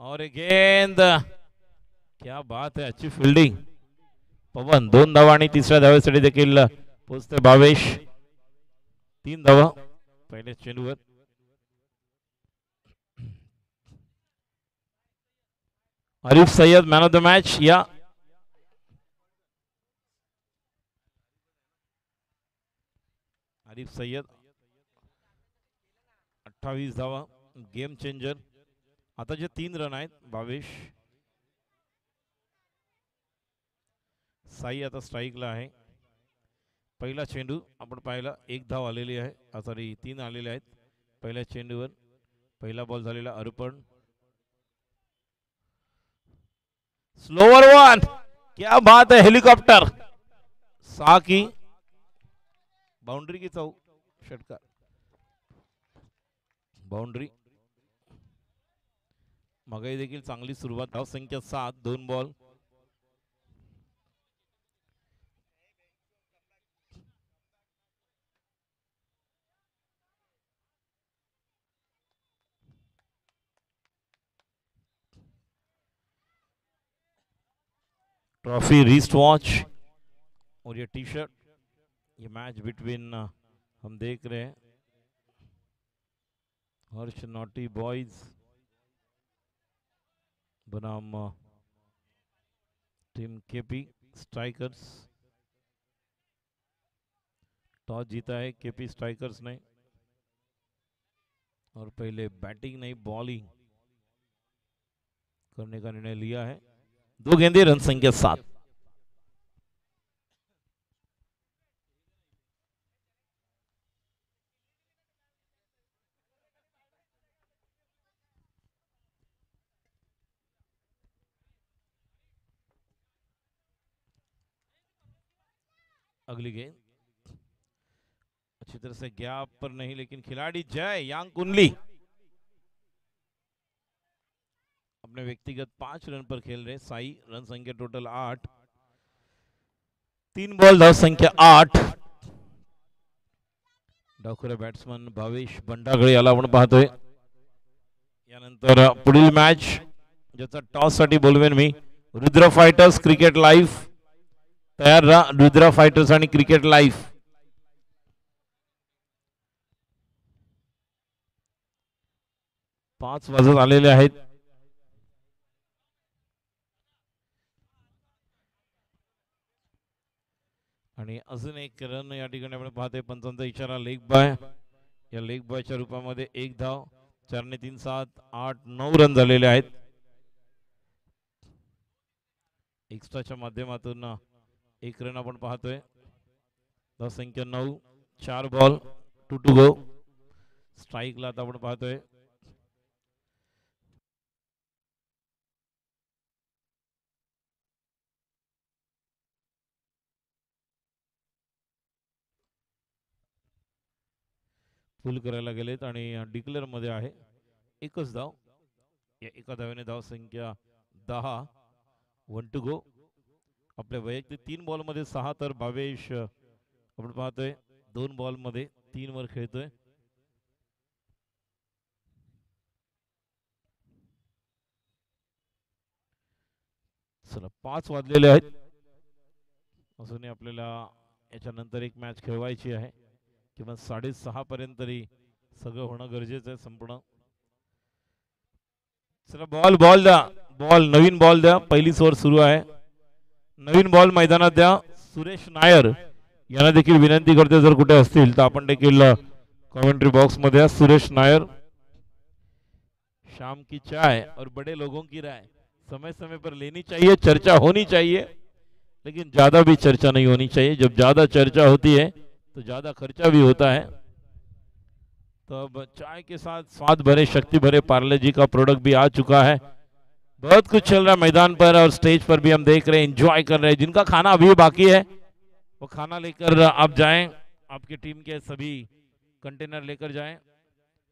और एक गेंद, क्या बात है, अच्छी फील्डिंग. पवन 2 धावा आणि तिसऱ्या धावेसाठी देखील पोहोचते भावेश. 3 धावा पहिल्या चेंडूवर. Arif Sayyad man of the match. या आरिफ सय्यद 28 धावा, गेम चेंजर. आता जे 3 रन आहेत भावेश. साई आता स्ट्राईकला आहे. पहिला चेंडू आपण पाहिला, 1 धाव आलेली आहे, सॉरी 3 आलेले आहेत पहिल्या चेंडूवर. पहिला बॉल झालेला अर्पण. स्लोअर वन, क्या बात है, हेलिकॉप्टर. 6 की बाउंड्री की चौक, षटकार, बाउंड्री. मगाही देखील चांगली सुरुवात. धाव संख्या 7, 2 बॉल. ट्रॉफी, रिस्ट वॉच और ये टी शर्ट. ये मैच बिटवीन हम देख रहे हैं हर्ष नॉटी बॉयज बनाम टीम केपी स्ट्राइकर्स. टॉस जीता है केपी स्ट्राइकर्स ने और पहले बैटिंग नहीं बॉलिंग करने का निर्णय लिया है. 2 गेंदे, रन संख्या 7. अगली गेंद अच्छी तरह से गैप पर नहीं, लेकिन खिलाड़ी जय यांग कुंडली अपने व्यक्तिगत 5 रन पर खेल रहे. साई रन संख्या टोटल 8. 3 बॉल, धाव संख्या 8. डावखुरा बॅट्समन भावेश बंडागळे याला आपण पाहतोय. यानंतर पुढील मॅच ज्याचा टॉस साठी बोलवेन मी, रुद्र फायटर्स क्रिकेट लाईव्ह. तयार राहा, रुद्र फायटर्स आणि क्रिकेट लाईव्ह. पाच वाजत आलेले आहेत. आणि अजून एक रन या ठिकाणी आपण पाहतोय. पंचांचा इशारा, लेग बॉय. या लेग बॉयच्या रूपामध्ये 1 धाव. 4 ने 3, 7, 8, 9 रन झालेले आहेत. एक्स्ट्राच्या माध्यमातून 1 रन आपण पाहतोय. धाव संख्या 9, 4 बॉल, 2 टू गो. स्ट्राईकला आता आपण पाहतोय. फुल करायला गेलेत आणि डिक्लेअर मध्ये आहे. 1च धाव. या एका धावेने धाव संख्या 10, 1 टू गो. आपल्या वैयक्तिक 3 बॉल मध्ये 6, तर भावेश आपण पाहतोय 2 बॉल मध्ये 3 वर खेळतोय. चला, 5 वाजलेले आहेत. अजूनही आपल्याला याच्यानंतर एक मॅच खेळवायची आहे. किंवा 6:30 पर्यंत तरी सगळं होणं गरजेचं आहे, संपूर्ण. चला, बॉल बॉल द्या, बॉल, नवीन बॉल द्या. पहिली ओव्हर सुरू आहे. नवीन बॉल मैदानात द्या. सुरेश नायर यांना देखील विनंती करते, जर कुठे असतील तर आपण देखील कमेंट्री बॉक्स मध्ये. सुरेश नायर, शाम की चाय और बड़े लोगों की राय समय समय पर लेनी चाहिए. चर्चा होनी चाहिए, लेकिन ज्यादा भी चर्चा नहीं होनी चाहिए. जब ज्यादा चर्चा होती है तो ज्यादा खर्चा भी होता है. तो अब चाय के साथ स्वाद भरे, शक्ति भरे पार्ले जी का प्रोडक्ट भी आ चुका है. बहुत कुछ चल रहा है मैदान पर और स्टेज पर भी, हम देख रहे हैं, एंजॉय कर रहे हैं. जिनका खाना अभी बाकी है वो खाना लेकर आप जाएं. आपकी टीम के सभी कंटेनर लेकर जाएं.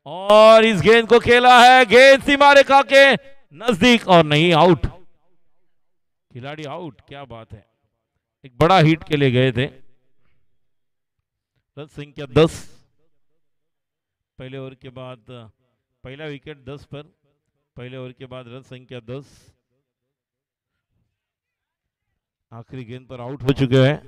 और इस गेंद को खेला है, गेंद सीमा रेखा के नजदीक और नहीं, आउट. खिलाड़ी आउट. क्या बात है, एक बड़ा हिट के लिए गए थे. रन संख्या 10. पहले ओवर के बाद पहला विकेट 10 पर. पहले ओवर के बाद रन संख्या 10। आखिरी गेंद पर आउट हो चुके हैं।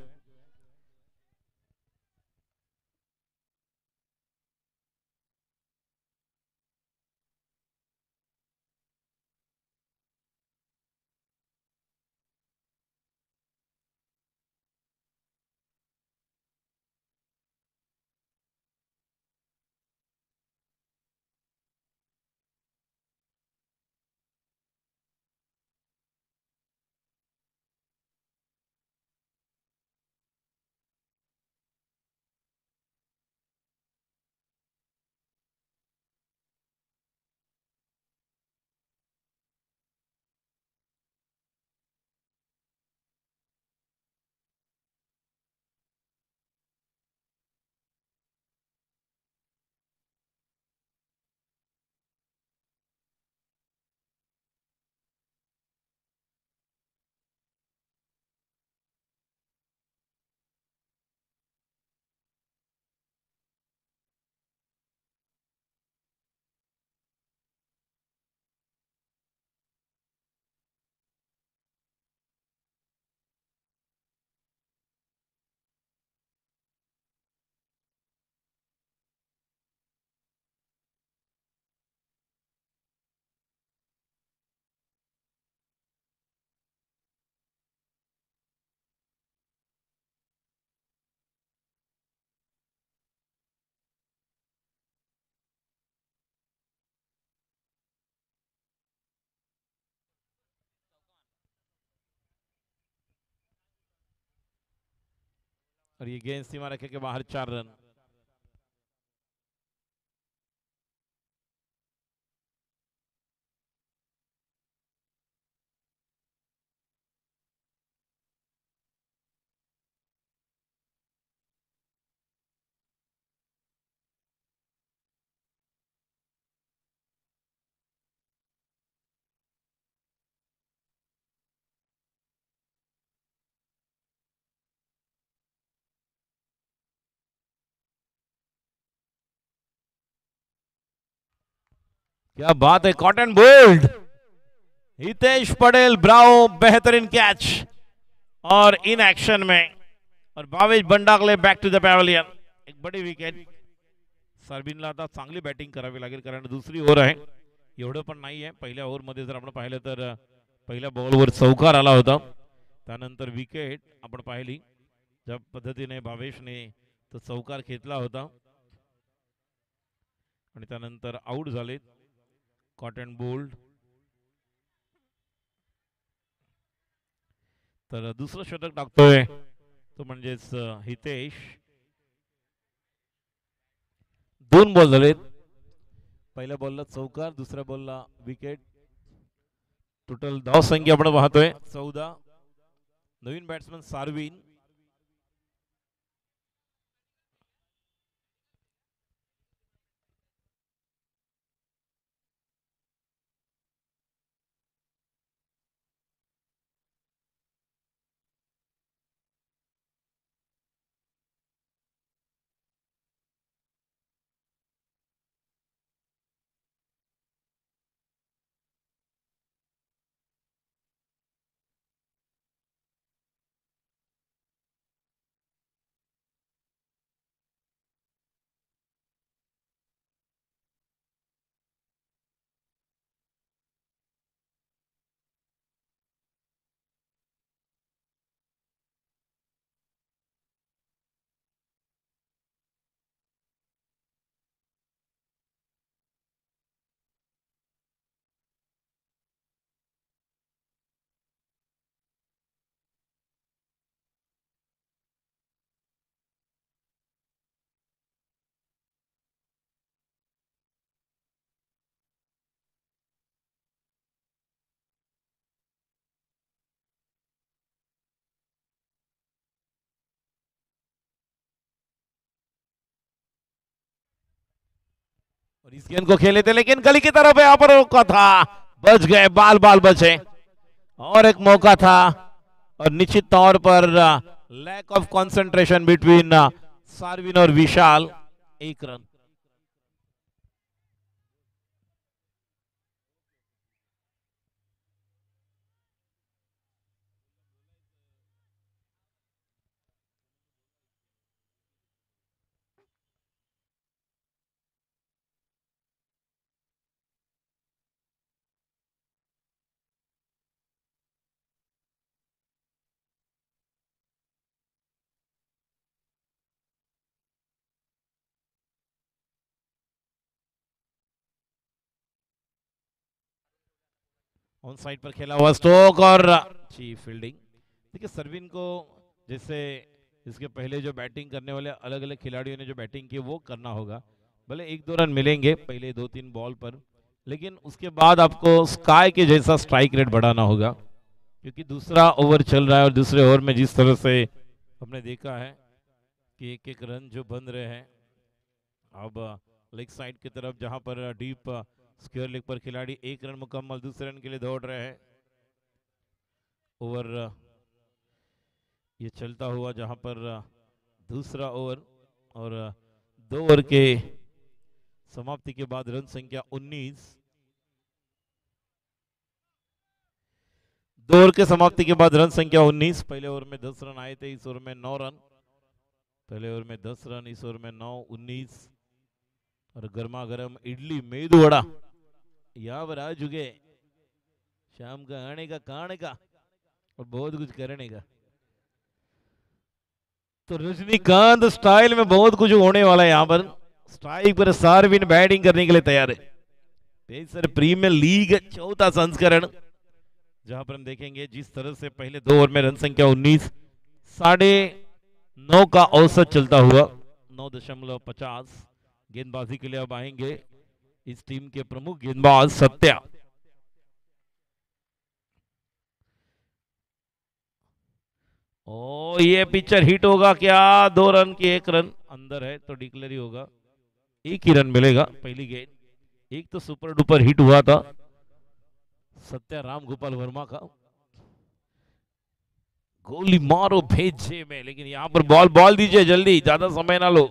और ये गेंद सीमा रेखा के बाहर 4 रन। क्या बात है, caught and bowled Hitesh Patel, bravo, बेहतरीन कैच और इन एक्शन में। और Bhavesh Bandagale back to the pavilion, एक बड़ी विकेट। सर्बिनला आता चांगली बॅटिंग करावी लागेल कारण दुसरी ओव्हर आहे, एवढं पण नाही आहे। पहिल्या ओव्हर मध्ये जर आपण पाहिलं तर पहिल्या बॉलवर चौकार आला होता, त्यानंतर विकेट आपण पाहिली ज्या पद्धतीने भावेशने तो चौकार घेतला होता आणि त्यानंतर आउट झाले कॉटन बोल्ड। तर दुसरं शतक टाकतोय तो म्हणजेच हितेश। 2 बॉल झालेत, पहिल्या बॉलला चौकार, दुसऱ्या बॉलला विकेट। टोटल धाव संख्या आपण पाहतोय 14। नवीन बॅट्समन सार्विन, और इस गेंद को खेले थे लेकिन गली की तरफ यहाँ पर रोका था, बच गए, बाल बाल बचे। और एक मौका था और निश्चित तौर पर लैक ऑफ कंसंट्रेशन बिटवीन सार्विन और विशाल। 1 रन। ऑन साइड पर खेला हुआ स्ट्रोक और अच्छी फील्डिंग। देखिए सरवीन को जैसे इसके पहले जो बैटिंग करने वाले अलग अलग खिलाड़ियों ने जो बैटिंग की वो करना होगा। भले 1-2 रन मिलेंगे पहले 2-3 बॉल पर, लेकिन उसके बाद आपको स्काई के जैसा स्ट्राइक रेट बढ़ाना होगा, क्योंकि दूसरा ओवर चल रहा है और दूसरे ओवर में जिस तरह से हमने देखा है कि एक एक रन जो बन रहे हैं। अब लेग साइड की तरफ जहां पर डीप स्क्वायर लेग पर खिलाड़ी 1 रन मुकम्मल दूसरे रन के लिए दौड़ रहे हैं। ओवर ये चलता हुआ जहां पर दूसरा ओवर और 2 ओवर के समाप्ति के बाद रन संख्या 19। 2 ओवर के समाप्ति के बाद रन संख्या 19। पहले ओवर में 10 रन आए थे, इस ओवर में 9 रन। पहले ओवर में 10 रन, इस ओवर में 9, 19। और गर्मा गर्म इडली मेदू वड़ा यहाँ पर आ चुके, शाम का आने का खाने का और बहुत कुछ करने का। तो रजनीकांत स्टाइल में बहुत कुछ होने वाला है यहाँ पर। स्ट्राइक पर सार्विन बैटिंग करने के लिए तैयार है। पेसर प्रीमियर लीग चौथा संस्करण, जहां पर हम देखेंगे जिस तरह से पहले 2 ओवर में रन संख्या 19, 9.5 का औसत चलता हुआ 9.50। गेंदबाजी के लिए अब आएंगे इस टीम के प्रमुख गेंदबाज सत्या। ओ ये पिक्चर हिट होगा क्या? 2 रन की 1 रन अंदर है तो डिक्लेयर ही होगा। 1 ही रन मिलेगा पहली गेंद। एक तो सुपर डुपर हिट हुआ था सत्या राम गोपाल वर्मा का, गोली मारो भेजे में, लेकिन यहां पर बॉल दीजिए जल्दी, ज्यादा समय ना लो,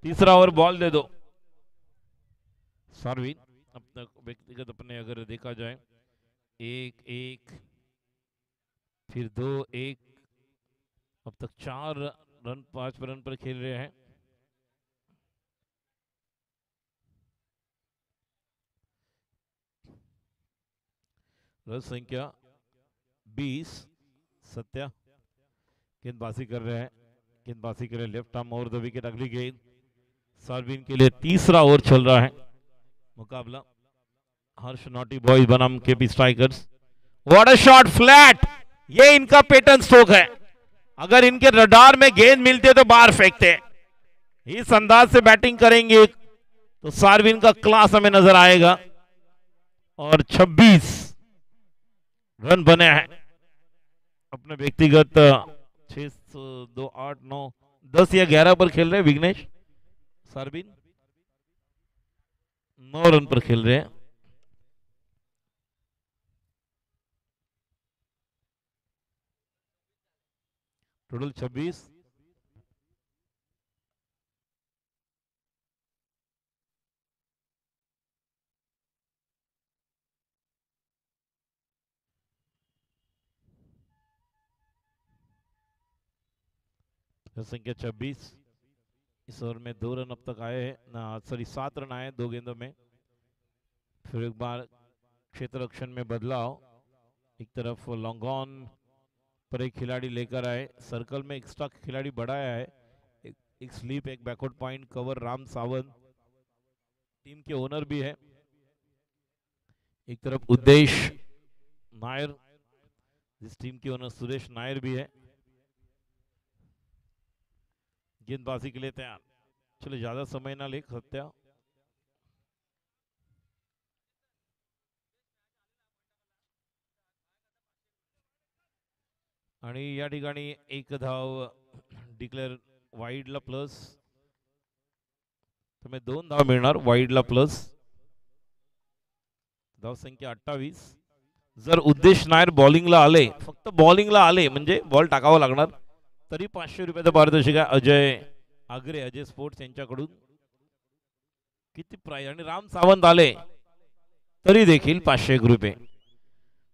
तीसरा ओवर बॉल दे दो। सार्विन अब तक व्यक्तिगत अपने अगर देखा जाए 1-1 फिर 2-1, अब तक 4 रन 5 रन पर खेल रहे हैं। रन संख्या 20। सत्या गेंदबाजी कर रहे हैं, गेंदबाजी कर रहे हैं left arm over the wicket. अगली गेंद सार्विन के लिए, तीसरा ओवर चल रहा है। मुकाबला हर्ष नॉटी बॉयज बनाम KP strikers. What a shot, flat, ये इनका पैटर्न स्ट्रोक है। अगर इनके रडार में गेंद मिलती है तो बाहर फेंकते हैं। इस अंदाज से बैटिंग करेंगे तो सार्विन का क्लास हमें नजर आएगा। और 26 रन बने हैं अपने व्यक्तिगत 6, 2, 8, 9, 10 या 11 पर खेल रहे हैं विघ्नेश। सार्विन 9 रन पर खेल रहे हैं। टोटल 26। संख्या 26। इस ओवर में 2 रन अब तक आए हैं, सॉरी 7 रन आए 2 गेंदों में। फिर एक बार क्षेत्र रक्षण में बदलाव, एक तरफ लॉन्ग ऑन पर एक खिलाड़ी लेकर आए, सर्कल में एक्स्ट्रा खिलाड़ी बढ़ाया है, एक स्लीप, एक backward point cover. Ram Sawant team के ओनर भी है। एक तरफ उद्देश नायर, जिस टीम के ओनर सुरेश नायर भी है। गेंदबाजी के लिए तैयार। चलो ज्यादा समय ना ले सत्या। आणि या ठिकाणी 1 धाव डिक्लेअर वाईडला प्लस, तुम्हें 2 धाव मिळणार वाईडला प्लस। धाव संख्या 28। जर उद्देश नायर बॉलिंगला आले, फक्त बॉलिंगला आले म्हणजे बॉल टाकावा लागणार, तरी 500 रुपयाचं पारितोषिक आहे अजय आगरे, अजय स्पोर्ट्स यांच्याकडून। किती प्राइस, आणि राम सावंत आले तरी देखील 501 रुपये,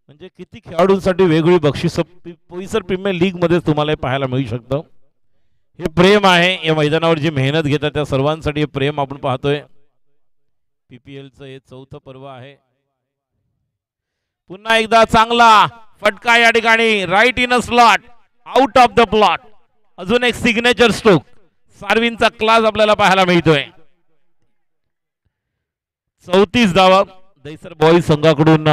म्हणजे किती खेळाडूंसाठी वेगळी बक्षीस पोईसर प्रीमियर लीग मध्ये तुम्हाला पाहायला मिळू शकतं। हे प्रेम आहे, या मैदानावर जी मेहनत घेतात त्या सर्वांसाठी हे प्रेम आपण पाहतोय। पीपीएलचं हे 4थं पर्व आहे। पुन्हा एकदा चांगला फटका या ठिकाणी, right in a slot, out of the plot. अजून एक सिग्नेचर स्ट्रोक, सार्विनचा क्लास आपल्याला पाहायला मिळतोय। 34 धावा दैसर बॉईज संघाकडून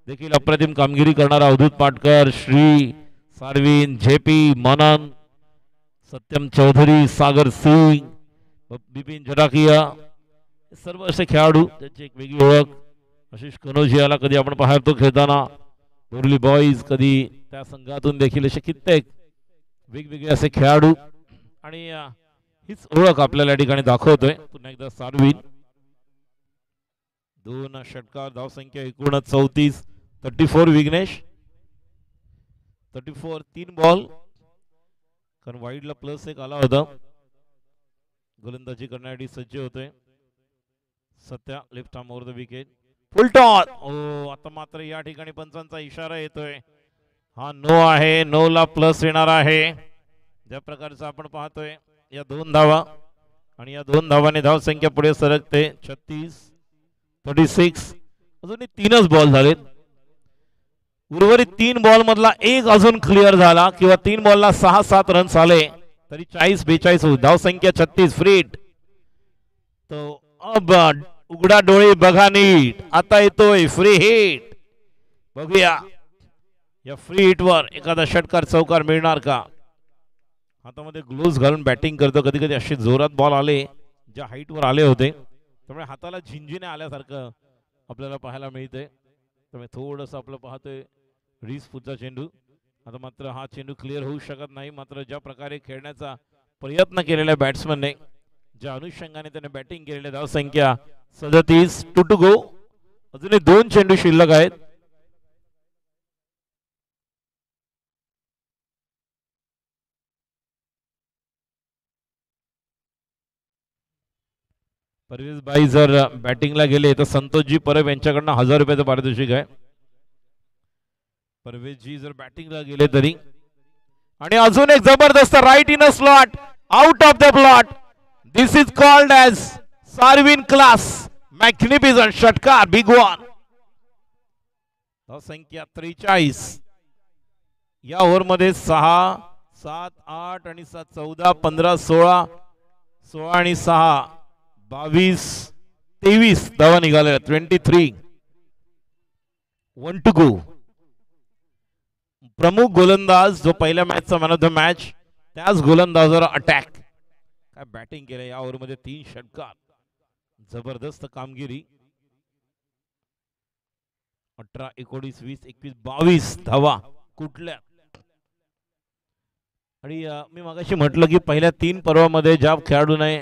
देखील अप्रतिम कामगिरी करणारा अवधूत पाटकर, श्री, सारविन, झेपी, मनन, सत्यम चौधरी, सागर सिंग, बिपिन जटाकिया, सर्व असे खेळाडू त्यांची एक वेगळी ओळख. आशिष कनोजी याला कधी आपण पाहतो खेळताना, बोरली बॉईज, कधी त्या संघातून देखील असे कित्येक वेगवेगळे असे खेळाडू, आणि हीच ओळख आपल्याला या ठिकाणी दाखवतोय. पुन्हा एकदा सारविन, 2 षटकार, धावसंख्या एकूण 34. 34 विघ्नेश, 34, 3 बॉल, कारण वाईडला +1 आला होता. गोलंदाजी करण्यासाठी सज्ज होतोय Satya. Left arm over the wicket, full toss. ओ, आता मात्र या ठिकाणी पंचांचा इशारा येतोय. हा नो आहे, नो ला प्लस येणार आहे. ज्या प्रकारचा आपण पाहतोय या 2 धावा, आणि या 2 धावाने धावसंख्या पुढे सरकते 36. 36. अजूनही 3च बॉल झालेत. उर्वरित 3 बॉल मधला एक अजून क्लिअर झाला किंवा 3 बॉलला 6-7 रन्स आले तरी 40-42 होईल. धावसंख्या 36. फ्रीट तो अब उघडा डोळे बघा नीट, आता येतोय फ्री हिट. बघूया या फ्री हिट वर एखादा षटकार चौकार मिळणार का. हातामध्ये ग्लोव्स घालून बॅटिंग करतो. कधी कधी असे जोरात बॉल आले ज्या हाईट वर आले होते, त्यामुळे हाताला झिंझिने आल्यासारखं आपल्याला पाहायला मिळते. त्यामुळे थोडंसं आपलं पाहतोय 20 फूटचा चेंडू. आता मात्र हा चेंडू क्लिअर होऊ शकत नाही. मात्र ज्या प्रकारे खेळण्याचा प्रयत्न केलेल्या बॅट्समनने, ज्या अनुषंगाने त्याने बॅटिंग केलेल्या, धावसंख्या 37. 2 to go. अजूनही 2 चेंडू शिल्लक आहेत. परवेज भाई जर बॅटिंगला गेले तर संतोषजी परब यांच्याकडनं 1000 रुपयाचं पारितोषिक आहे. परवेजजी जर बॅटिंगला गेले तरी. आणि अजून एक जबरदस्त right in a slot, out of the plot. This is called as Sarvin class. Magnificent षटकार, बिग वन. संख्या 43. या ओव्हर मध्ये 6, 7, 8 आणि 7, 14, 15, 16, 16 आणि 6, 22, 23 धावा निघाल्या. 23. 1 to go. प्रमुख गोलंदाज जो पहिल्या मॅचचा मॅन ऑफ द मॅच, त्याच गोलंदाजावर अटॅक. काय बॅटिंग केलं या ओव्हर मध्ये. 3 षटकार, जबरदस्त कामगिरी. 18, 19, 20, 21, 22 धावा कुठल्या. आणि मी मगाशी म्हटलं की पहिल्या 3 पर्वामध्ये ज्या खेळाडूने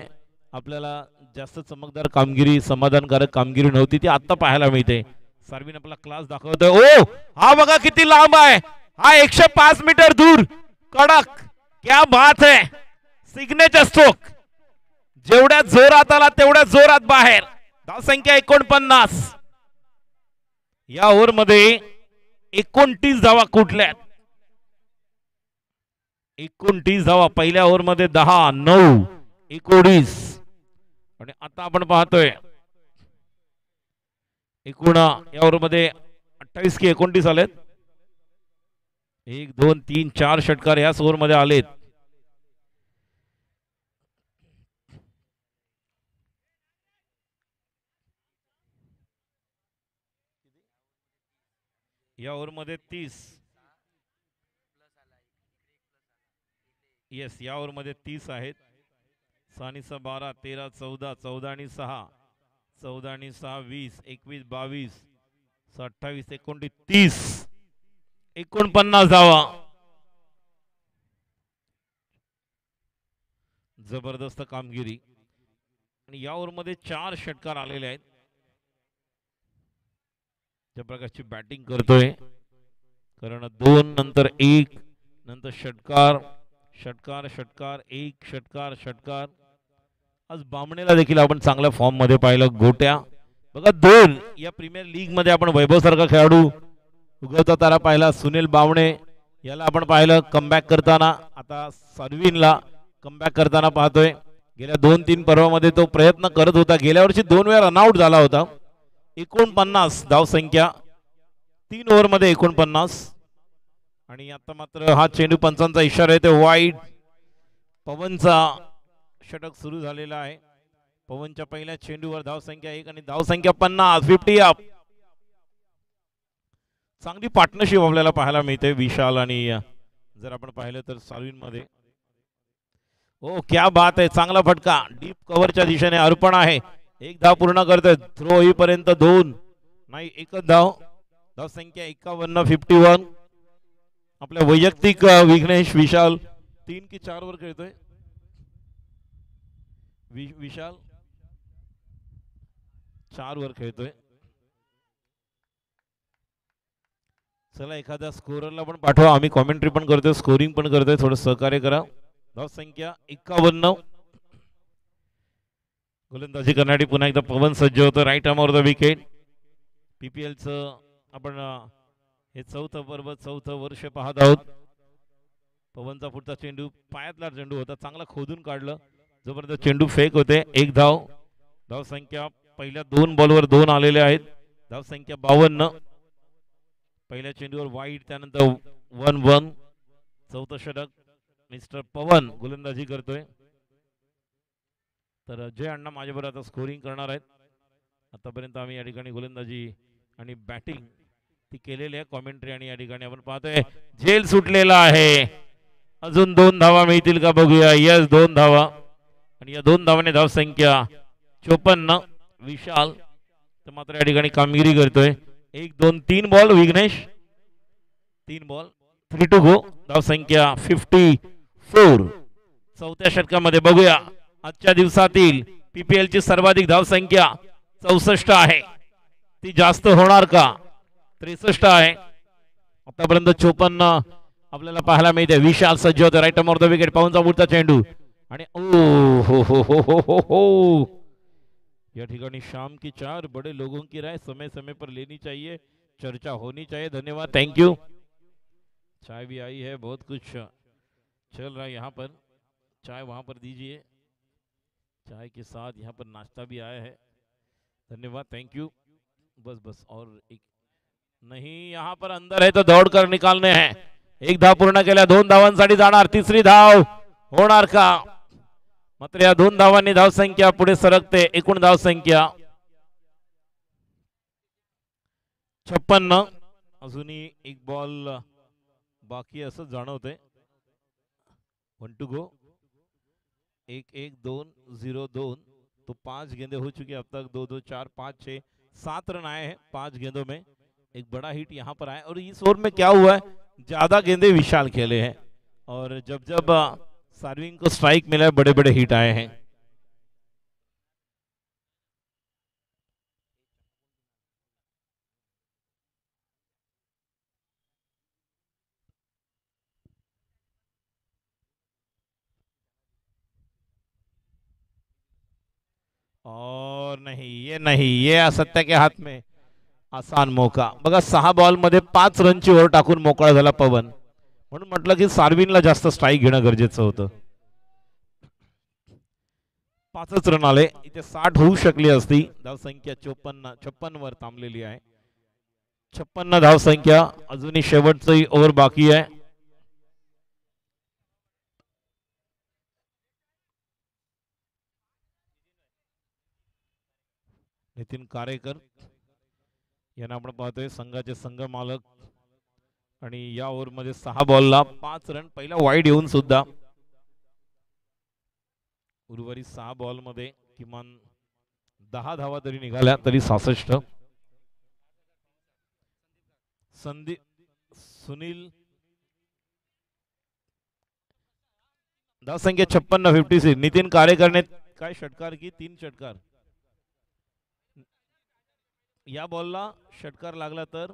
आपल्याला जास्त चमकदार कामगिरी, समाधानकारक कामगिरी नव्हती, ती आता पाहायला मिळते. सार्विन आपला क्लास दाखवतोय. ओ, हा बघा किती लांब आहे. हा 105 मीटर दूर, कडक. क्या बात है. Signature stroke. जेवढ्या जोरात आला तेवढ्या जोरात बाहेर. धावसंख्या 49. या ओव्हर मध्ये 29 धावा कुठल्या. 29 धावा. पहिल्या ओव्हर मध्ये 10, 9, 19. आणि आता आपण पाहतोय एकूण या ओव्हर मध्ये 28 की 29 आलेत. 1, 2, 3, 4 षटकार याच ओव्हर मध्ये आलेत. या ओव्हर मध्ये 30. येस, या ओव्हर मध्ये 30 आहेत. 6 आणि 6, 12, 13, 14, 14 आणि 6, 14 आणि 6, 20, 21, 22, 28, 29, 30, 49 धावा. जबरदस्त कामगिरी. आणि या ओव्हर मध्ये 4 षटकार आलेले आहेत. त्या प्रकारची बॅटिंग करतोय, कारण 2 नंतर 1 नंतर षटकार, षटकार, षटकार, 1 षटकार, षटकार. आज बामणेला देखील आपण चांगल्या फॉर्म मध्ये पाहिलं. गोट्या बघा 2. या प्रीमियर लीग मध्ये आपण वैभव सारखा खेळाडू, उगवता तारा पाहिला. सुनील बामणे याला आपण पाहिलं कमबॅक करताना. आता सार्विनला कमबॅक करताना पाहतोय. गेल्या 2-3 पर्वामध्ये तो प्रयत्न करत होता. गेल्या वर्षी 2 वेळा रनआउट झाला होता. 49 धावसंख्या 3 ओव्हर मध्ये 49. आणि आता मात्र हा चेंडू पंचांचा इशारा येतो वाईड. पवनचा षटक सुरू झालेला आहे. पवनच्या पहिल्या चेंडूवर धावसंख्या 1 आणि धावसंख्या 50. 50 अप. चांगली पार्टनरशिप आपल्याला पाहायला मिळते विशाल आणि जर आपण पाहिलं तर साल्विन मध्ये. ओ क्या बात आहे, चांगला फटका डीप कव्हरच्या दिशेने अर्पण आहे. एक धाव पूर्ण करतोय, थ्रो होईपर्यंत दोन नाही एकच धाव. धाव संख्या 51-51. आपल्या वैयक्तिक विघ्नेश विशाल 3 की 4 वर खेळतोय. विशाल 4 वर खेळतोय. चला एखाद्या स्कोररला पण पाठवा, आम्ही कॉमेंट्री पण करतोय, स्कोरिंग पण करतोय, थोडं सहकार्य करा. धाव संख्या 51. गोलंदाजी करण्यासाठी पुन्हा एकदा पवन सज्ज होतं, राईट आर्मवर द विकेट. पीपीएलचं आपण हे चौथं वर्ष पाहत आहोत. पवनचा पुढचा चेंडू पायातला चेंडू होता, चांगला खोदून काढलं, जोपर्यंत चेंडू फेक होते. एक धाव. धाव संख्या पहिल्या 2 बॉलवर 2 आलेले आहेत. धाव संख्या 52. पहिल्या चेंडूवर वाईट, त्यानंतर 1-1. चौथं षटक मिस्टर पवन गोलंदाजी करतोय. तर अजय अण्णा माझ्याबरोबर आता स्कोरिंग करणार आहेत. आतापर्यंत आम्ही या ठिकाणी गोलंदाजी आणि बॅटिंग ती केलेली आहे. कॉमेंट्री आणि या ठिकाणी आपण पाहतोय झेल सुटलेला आहे. अजून 2 धावा मिळतील का बघूया. यस 2 धावा, आणि या 2 धावाने धाव संख्या 54. विशाल तर मात्र या ठिकाणी कामगिरी करतोय. 1-2-3 ball Vignesh, 3 ball 3 to go. धाव संख्या 54. चौथ्या षटकामध्ये बघूया आजच्या दिवसातील पीपीएल ची सर्वाधिक धाव संख्या 64 आहे. ती जास्त होणार का? 63 आहे. आतापर्यंत 54 आपल्याला पाहायला मिळते. विशाल सज्ज होते, राईट आर्म द विकेट. पाऊनचा पुढचा चेंडू आणि ओ हो हो हो हो हो हो. या ठिकाणी शाम की 4 बड़े लोगों की राय समय समय पर लेनी चाहिए, चर्चा होनी चाहिए. धन्यवाद, थैंक यू. चाय भी आई है, बहुत कुछ चल रहा है यहाँ पर. चाय वहाँ पर दीजिए. चाय के साथ यहाँ पर नाश्ता भी आया है. धन्यवाद, थैंक यू. बस बस और एक नहीं, यहाँ पर अंदर है तो दौड़ कर निकालने हैं. एक धाव पूर्ण केल्या, 2 धावांसाठी जाणार. तिसरी धाव होणार का? मात्र या 2 धावांनी धाव संख्या पुढे सरकते. एकूण धाव संख्या 56. अजूनही एक बॉल बाकी असं जाणवतंय. 1 टू गो. 1-1-2-0-2. तो 5 गेंदे हो चुकी अब तक. 2-2 4 5 6 7 रन आए हैं 5 गेंदों में. एक बड़ा हिट यहाँ पर आया, और इस ओवर में क्या हुआ है, ज्यादा गेंदे विशाल खेले हैं, और जब जब सार्विन को स्ट्राइक मिला है बड़े बड़े हिट आए हैं. और नहीं, ये असत्य के हाथ में आसान मौका. बघा 6 बॉल मध्ये 5 रनची ओव्हर टाकून मोकळा झाला पवन. म्हणून म्हटलं की सार्विनला जास्त स्ट्राईक घेणं गरजेचं होतं. 5च रन आले. इथे 60 होऊ शकली असती. धाव संख्या 56 वर थांबलेली आहे. 56 धाव संख्या. अजूनही शेवटची ओव्हर बाकी आहे. नितीन कारेकर यांना आपण पाहतोय, संघाचे संघ मालक, आणि या ओव्हर मध्ये 6 बॉलला 5 रन. पहिला वाईड येऊन सुद्धा उर्वरित 6 बॉल मध्ये किमान 10 धावा तरी निघाल्या, तरी 66. सुनील धाव संख्या 56-56. नितीन कारेकरने काय षटकार की 3 षटकार. या बॉलला षटकार लागला तर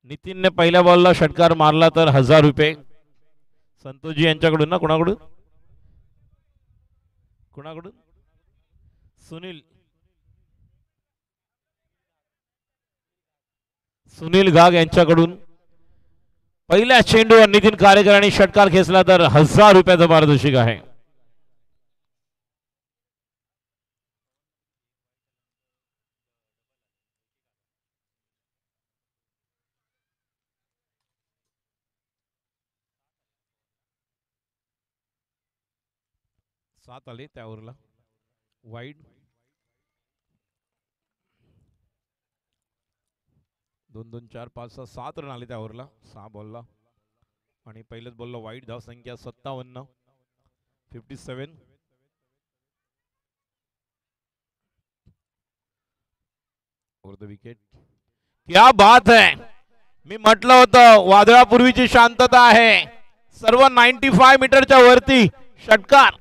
नितीनने पहिल्या बॉलला षटकार मारला तर 1000 रुपये. संतोषजी यांच्याकडून ना, कोणाकडून कोणाकडून सुनील घाग यांच्याकडून पहिल्या चेंडूवर नितीन कारेकरांनी षटकार खेचला तर 1000 रुपयाचं पारितोषिक आहे. सात आले त्यावरला वाईड. 2 2 4 5 6 7 रन आले त्या ओव्हरला 6 बॉलला आणि पहिल्याच बॉलला वाईट. धाव संख्या 57 57. Over the wicket. क्या बात है. मी म्हटलं होतं वादळापूर्वीची शांतता आहे. सर्व 95 मीटरच्या वरती षटकार.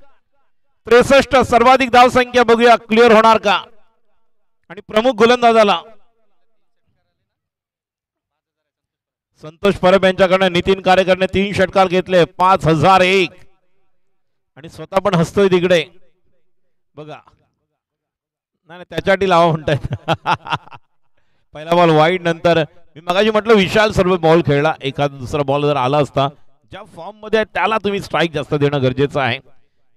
63 सर्वाधिक धाव संख्या. बघूया क्लिअर होणार का. आणि प्रमुख गोलंदाजाला संतोष परब यांच्याकडे नितीन कारेकरने 3 षटकार घेतले. 5001 आणि स्वतः पण हसतोय तिकडे बघा. नाही त्याच्यासाठी लावा म्हणतायत. पहिला बॉल वाईड. नंतर मी मगाशी म्हटलं विशाल सर्व बॉल खेळला. एखादा दुसरा बॉल जर आला असता ज्या फॉर्म मध्ये आहे त्याला तुम्ही स्ट्राईक जास्त देणं गरजेचं आहे.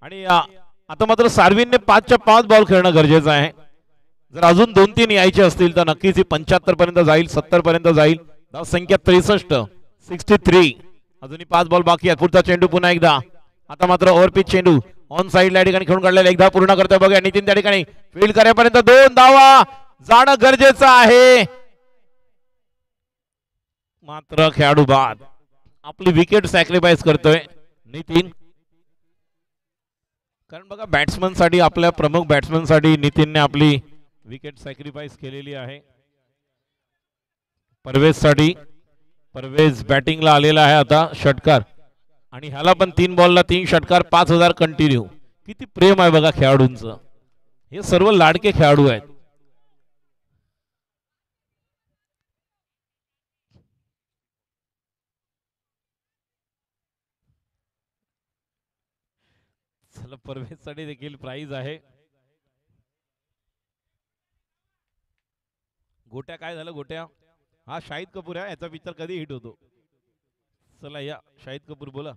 आणि आता मात्र सार्विनने 5च्या 5 बॉल खेळणं गरजेचं आहे. जर अजून 2-3 यायचे असतील तर नक्कीच 75 पर्यंत जाईल, 70 पर्यंत जाईल. धाव संख्या 63 63. अजूनही 5 बॉल बाकी आहेत. पुढचा चेंडू पुन्हा एकदा. आता मात्र ओव्हरपिच चेंडू ऑन साइडला या ठिकाणी खेळून काढलेला. एकदा पूर्ण करतोय बघा नितीन. त्या ठिकाणी फील्ड करेपर्यंत 2 धावा जाणं गरजेचं आहे. मात्र खेळाडू बाद. आपली विकेट सॅक्रिफाईस करतोय नितीन. कारण बघा बॅट्समन साठी, आपल्या प्रमुख बॅट्समन साठी नितीनने आपली विकेट सॅक्रिफाईस केलेली आहे. परवेज साठी. परवेज बॅटिंगला आलेला आहे आता. षटकार. आणि ह्याला पण 3 बॉलला 3 षटकार. 5000 कंटिन्यू. किती प्रेम आहे बघा खेळाडूंचं. हे सर्व लाडके खेळाडू आहेत. चला परवेज साठी देखील प्राइज आहे. गोट्या काय झालं. गोट्या हा शाहिद कपूर आहे. याचा पिक्चर कधी हिट होतो. चला या शाहिद कपूर बोला.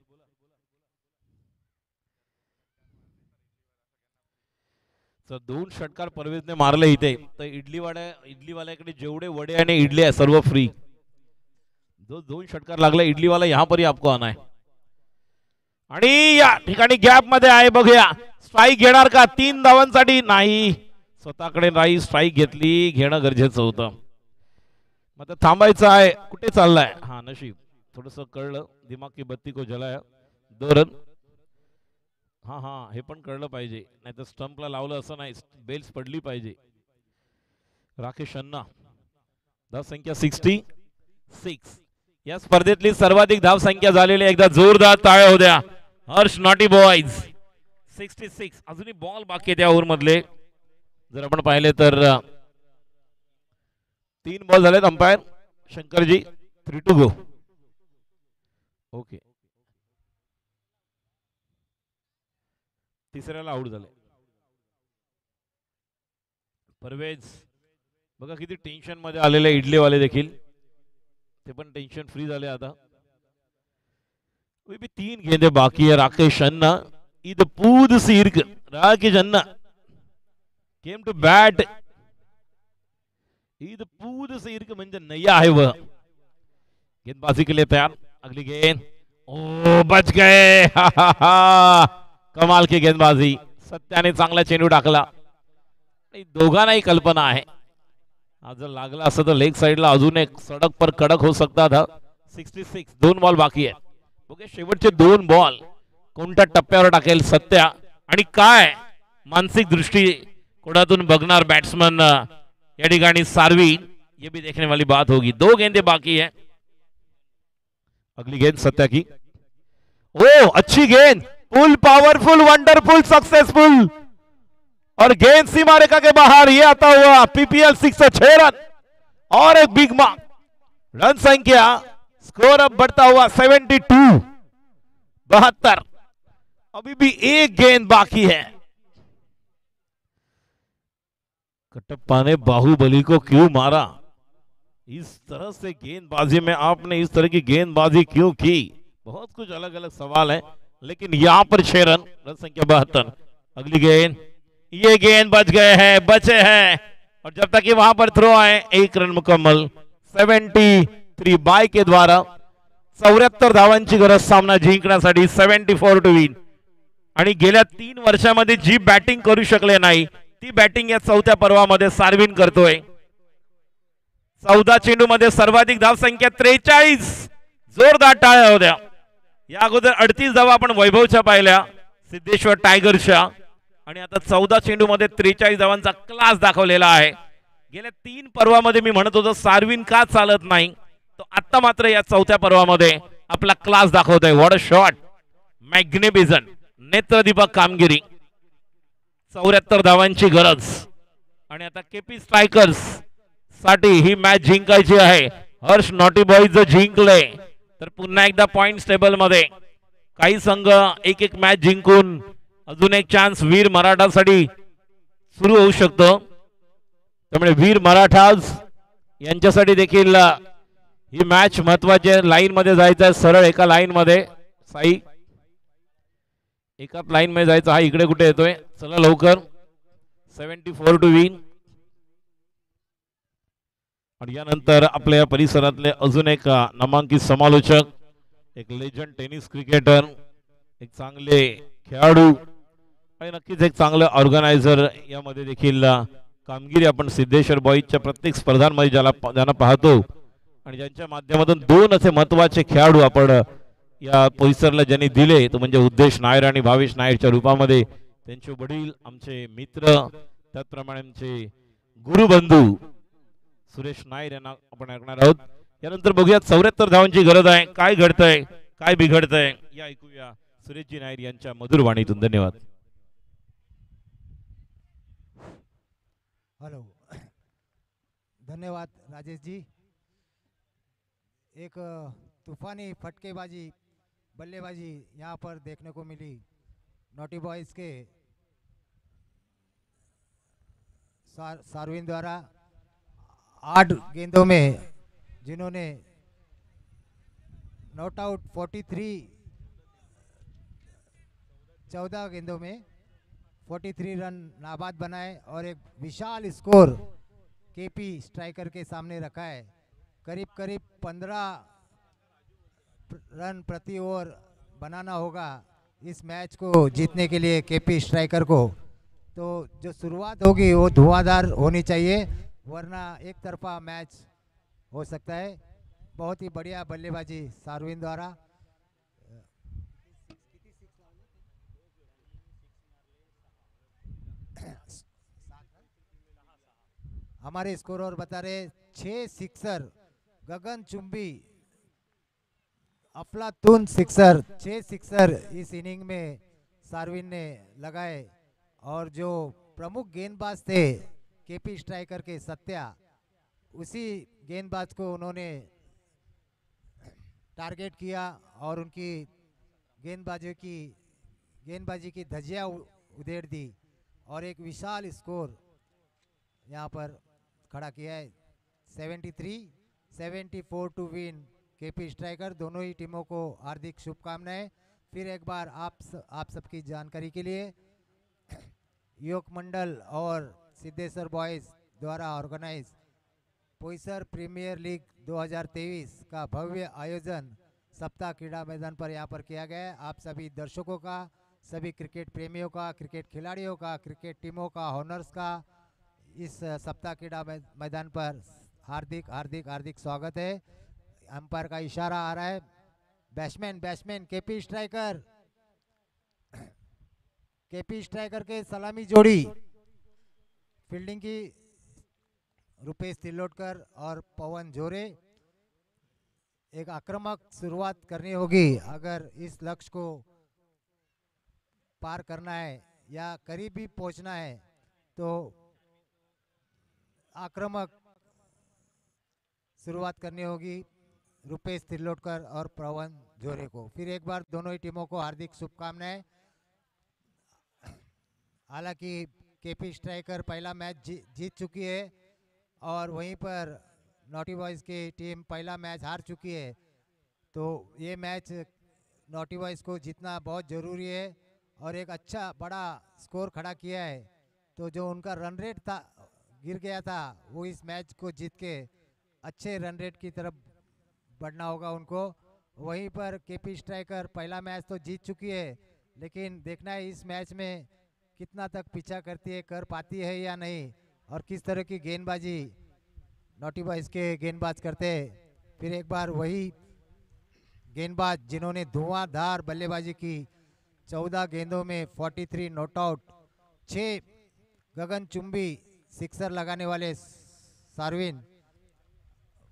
तर 2 षटकार परवेजने मारले इथे. तर इडलीवाल्याकडे जेवढे वडे आणि इडली आहे सर्व फ्री. 2 षटकार लागले. इडलीवाला यहाँ पर ही आपको आना है. आणि या ठिकाणी गॅप मध्ये आहे. बघूया स्ट्राईक घेणार का. 3 धावांसाठी नाही. स्वतःकडे नाही स्ट्राईक घेतली. घेणं गरजेचं होतं. मग थांबायचं आहे. कुठे चाललाय. हा नशीब थोडस कळलं. दिमाग की बत्ती को जलाया. 2 रन. हा हे पण कळलं पाहिजे. नाही तर स्टंपला लावलं असं नाही. बेल्स पडली पाहिजे. राकेश अन्ना. धाव संख्या 66. या स्पर्धेतली सर्वाधिक धाव संख्या झालेली. एकदा जोरदार टाळ्या होत्या हर्ष नॉटी बॉयज. 66. अजूनही बॉल बाकी त्या ओव्हर मधले जर आपण पाहिले तर 3 बॉल झालेत. Umpire Shankarji 3 to go. Okay. तिसऱ्याला आउट झाले. परवेज बघा किती टेन्शन मध्ये आलेले. इडलीवाले देखील ते पण टेन्शन फ्री झाले आता. 3 गेंदे बाकी है. राकेश अन्ना इद पूद सीर्क. राकेश अन्ना केम टू बैट. ईद पूद सीर्क म्हणजे नैया है वह. गेंदबाजी के लिए तैयार. अगली गेंद. ओ बच गए. कमाल की गेंदबाजी. सत्याने चांगला चेंडू टाकला. दोघांनाही कल्पना आहे आज जर लागला असं तर लेग साइडला अजून एक सडक पर कडक हो सकता था. 66. 2 बॉल बाकी आहे. ओके शेवटचे 2 बॉल कोणत्या टप्प्यावर टाकेल सत्या. आणि काय मानसिक दृष्टी कोणातून बघणार बॅट्समन या ठिकाणी सार्वी. ये भी देखने वाली बात होगी. 2 गेंदे बाकी है. अगली गेंद सत्या की. ओ अच्छी गेंद. Full powerful wonderful successful. और गेंद सीमा रेखा के बाहर. ये आता हुआ पीपीएल 6 से 6 रन और एक बिग मार्क. रन संख्या स्कोर अब बढ़ता हुआ 72. 72. अभी भी 1 गेंद बाकी है. कटप्पा ने बाहुबली को क्यों मारा. इस तरह से गेंदबाजी में आपने इस तरह की गेंदबाजी क्यों की. बहुत कुछ अलग अलग सवाल है लेकिन यहां पर 6 रन. रन संख्या 72. अगली गेंद. ये गेंद बच गए हैं बचे हैं और जब तक कि वहां पर थ्रो आए 1 रन मुकम्मल. 73 बाय के द्वारा 74 धावांची गरज सामना जिंकण्यासाठी. 74 टू विन. आणि गेल्या 3 वर्षांमध्ये जी बॅटिंग करू शकले नाही ती बॅटिंग या 4थ्या पर्वामध्ये सार्विन करतोय. 14 चेंडूमध्ये सर्वाधिक धावसंख्या 43. जोरदार टाळ्या होत्या. या अगोदर 38 धावा आपण वैभवच्या पाहिल्या, सिद्धेश्वर टायगर्सच्या, आणि आता 14 चेंडूमध्ये 43 धावांचा क्लास दाखवलेला आहे. गेल्या 3 पर्वामध्ये मी म्हणत होतो सार्विन का चालत नाही, तो आता मात्र या 4थ्या पर्वामध्ये आपला क्लास दाखवतोय. व्हॉट अ शॉट, मॅग्निफिसंट, नेत्रदीपक कामगिरी. 74 धावांची गरज, आणि आता केपी स्ट्रायकर्स साठी ही मॅच जिंकायची आहे. हर्ष नॉटी बॉईज जर जिंकले तर पुन्हा एकदा पॉइंट टेबल मध्ये काही संघ एक एक मॅच जिंकून अजून एक चान्स वीर मराठासाठी सुरू होऊ शकतो. त्यामुळे वीर मराठाज यांच्यासाठी देखील ही मॅच महत्वाची आहे. लाईन मध्ये जायचं आहे, सरळ एका लाईन मध्ये. साई एकाच लाईन मध्ये जायचं. हा इकडे कुठे येतोय, चला लवकर. 74 टू विन. आणि यानंतर आपल्या परिसरातले अजून एक नामांकित समालोचक, एक लेजंड टेनिस क्रिकेटर, एक चांगले खेळाडू आणि नक्कीच एक चांगलं ऑर्गनायझर यामध्ये देखील कामगिरी आपण सिद्धेश्वर बॉईजच्या प्रत्येक स्पर्धांमध्ये ज्यांना पाहतो आणि ज्यांच्या माध्यमातून 2 असे महत्वाचे खेळाडू आपण या परिसराला ज्यांनी दिले, तो म्हणजे उद्देश नायर आणि भावेश नायरच्या रूपामध्ये. त्यांचे वडील, आमचे मित्र, त्याचप्रमाणे आमचे गुरुबंधू सुरेश नायर यांना आपण ऐकणार आहोत. यानंतर बघूया 74 धावांची गरज आहे. काय घडतंय, काय बिघडतंय, या ऐकूया सुरेशजी नायर यांच्या मधुर वाणीतून. धन्यवाद. हेलो, धन्यवाद राजेश जी. एक तूफानी फटकेबाजी बल्लेबाजी यहाँ पर देखने को मिली नॉटी बॉयज़ के सार्विन द्वारा. 8 गेंदों में जिन्होंने नॉट आउट 43, 14 गेंदों में 43 रन नाबाद बनाए और एक विशाल स्कोर केपी स्ट्राइकर के सामने रखा है. करीब करीब 15 रन प्रति ओवर बनाना होगा इस मैच को जीतने के लिए केपी स्ट्राइकर को. तो जो शुरुआत होगी वो धुआंधार होनी चाहिए, वरना एक तरफा मैच हो सकता है. बहुत ही बढ़िया बल्लेबाजी सार्विन द्वारा. हमारे स्कोरर बता रहे 6 सिक्सर, गगन चुंबी अफलातून सिक्सर, 6 सिक्सर इस इनिंग में सार्विन ने लगाए. और जो प्रमुख गेंदबाज थे केपी स्ट्राइकर के सत्या, उसी गेंदबाज को उन्होंने टारगेट किया और उनकी गेंदबाजी की धज्जियां उधेड़ दी और एक विशाल स्कोर यहाँ पर खड़ा किया है. 73-74 टू विन केपी स्ट्राइकर. दोनों ही टीमों को हार्दिक शुभकामनाएं. फिर एक बार आप सबकी जानकारी के लिए योग मंडल और सिद्धेश्वर बॉयज द्वारा ऑर्गेनाइज पोईसर प्रीमियर लीग 2023 का भव्य आयोजन सप्ताह क्रीड़ा मैदान पर यहाँ पर किया गया है. आप सभी दर्शकों का, सभी क्रिकेट प्रेमियों का, क्रिकेट खिलाड़ियों का, क्रिकेट टीमों का, हॉनर्स का इस सप्ताह क्रीड़ा मैदान पर हार्दिक हार्दिक हार्दिक स्वागत है. अंपायर का इशारा आ रहा है. बैट्समैन केपी स्ट्राइकर के सलामी जोड़ी. फील्डिंग की रुपेश तिलोटकर और पवन जोरे. एक आक्रामक शुरुआत करनी होगी अगर इस लक्ष्य को पार करना है या करीब भी पहुंचना है, तो आक्रामक शुरुआत करनी होगी रुपेश तिलोटकर और पवन जोरे को. फिर एक बार दोनों ही टीमों को हार्दिक शुभकामनाएं. हालांकि केपी स्ट्राइकर पहला मैच जीत चुकी है और वहीं पर नॉटी बॉयज़ की टीम पहला मैच हार चुकी है. तो ये मैच नॉटी बॉयज़ को जीतना बहुत ज़रूरी है और एक अच्छा बड़ा स्कोर खड़ा किया है. तो जो उनका रन रेट था, गिर गया था, वो इस मैच को जीत के अच्छे रन रेट की तरफ बढ़ना होगा उनको. वहीं पर केपी स्ट्राइकर पहला मैच तो जीत चुकी है, लेकिन देखना है इस मैच में कितना तक पीछा करती है, कर पाती है या नहीं, और किस तरह की गेंदबाजी नॉटी बॉयज के गेंदबाज करते हैं। फिर एक बार वही गेंदबाज जिन्होंने धुआंधार बल्लेबाजी की, 14 गेंदों में 43 नॉट आउट, 6 गगनचुंबी सिक्सर लगाने वाले सार्विन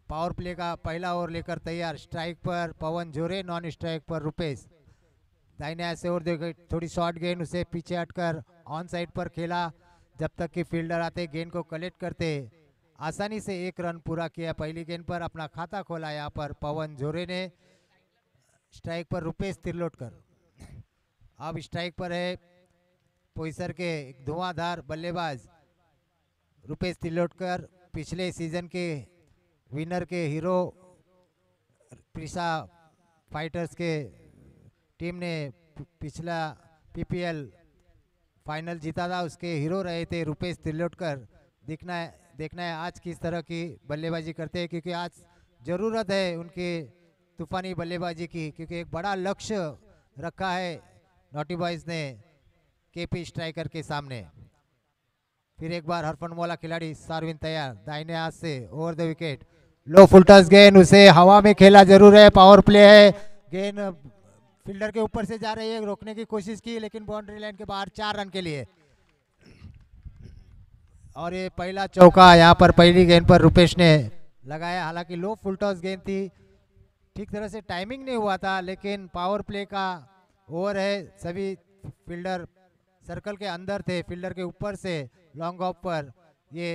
पावर प्ले का पहला ओवर लेकर तैयार। स्ट्राइक पर पवन झोरे, नॉन स्ट्राइक पर रुपेश। दाहिने हाथ से ओवर देकर थोड़ी शॉर्ट गेंद, उसे पीछे हटकर ऑन साइड पर खेला। जब तक कि फील्डर आते गेंद को कलेक्ट करते, आसानी से 1 रन पूरा किया। पहली गेंद पर अपना खाता खोला यहाँ पर पवन झोरे ने। स्ट्राइक पर रुपेश तिरलोटकर। अब स्ट्राइक पर है पोईसर के एक धुआंधार बल्लेबाज रुपेश तिरलोटकर। पिछले सीजन के विनर के हीरो, प्रिसा फाइटर्स के टीम ने पिछला पीपीएल फाइनल जीता था, उसके हीरो रहे थे रुपेश तिरलोटकर। देखना है आज किस तरह की बल्लेबाजी करते हैं, क्योंकि आज ज़रूरत है उनके तूफानी बल्लेबाजी की, क्योंकि एक बड़ा लक्ष्य रखा है नॉटी बॉयज ने केपी स्ट्राइकर के सामने। फिर एक बार हरफन मौला खिलाड़ी सार्विन तैयार, दाहिने हाथ से over the wicket, low full toss गेंद, उसे हवा में खेला जरूर है। पावर प्ले है, गेंद फील्डर के ऊपर से जा रही है, रोकने की कोशिश की लेकिन बाउंड्री लाइन के बाहर 4 रन के लिए। और ये पहला चौका यहाँ पर पहली गेंद पर रुपेश ने लगाया। हालांकि लो फुल टॉस गेंद थी, ठीक तरह से टाइमिंग नहीं हुआ था, लेकिन पावर प्ले का ओवर है, सभी फील्डर सर्कल के अंदर थे, फील्डर के ऊपर से लॉन्ग ऑफ पर ये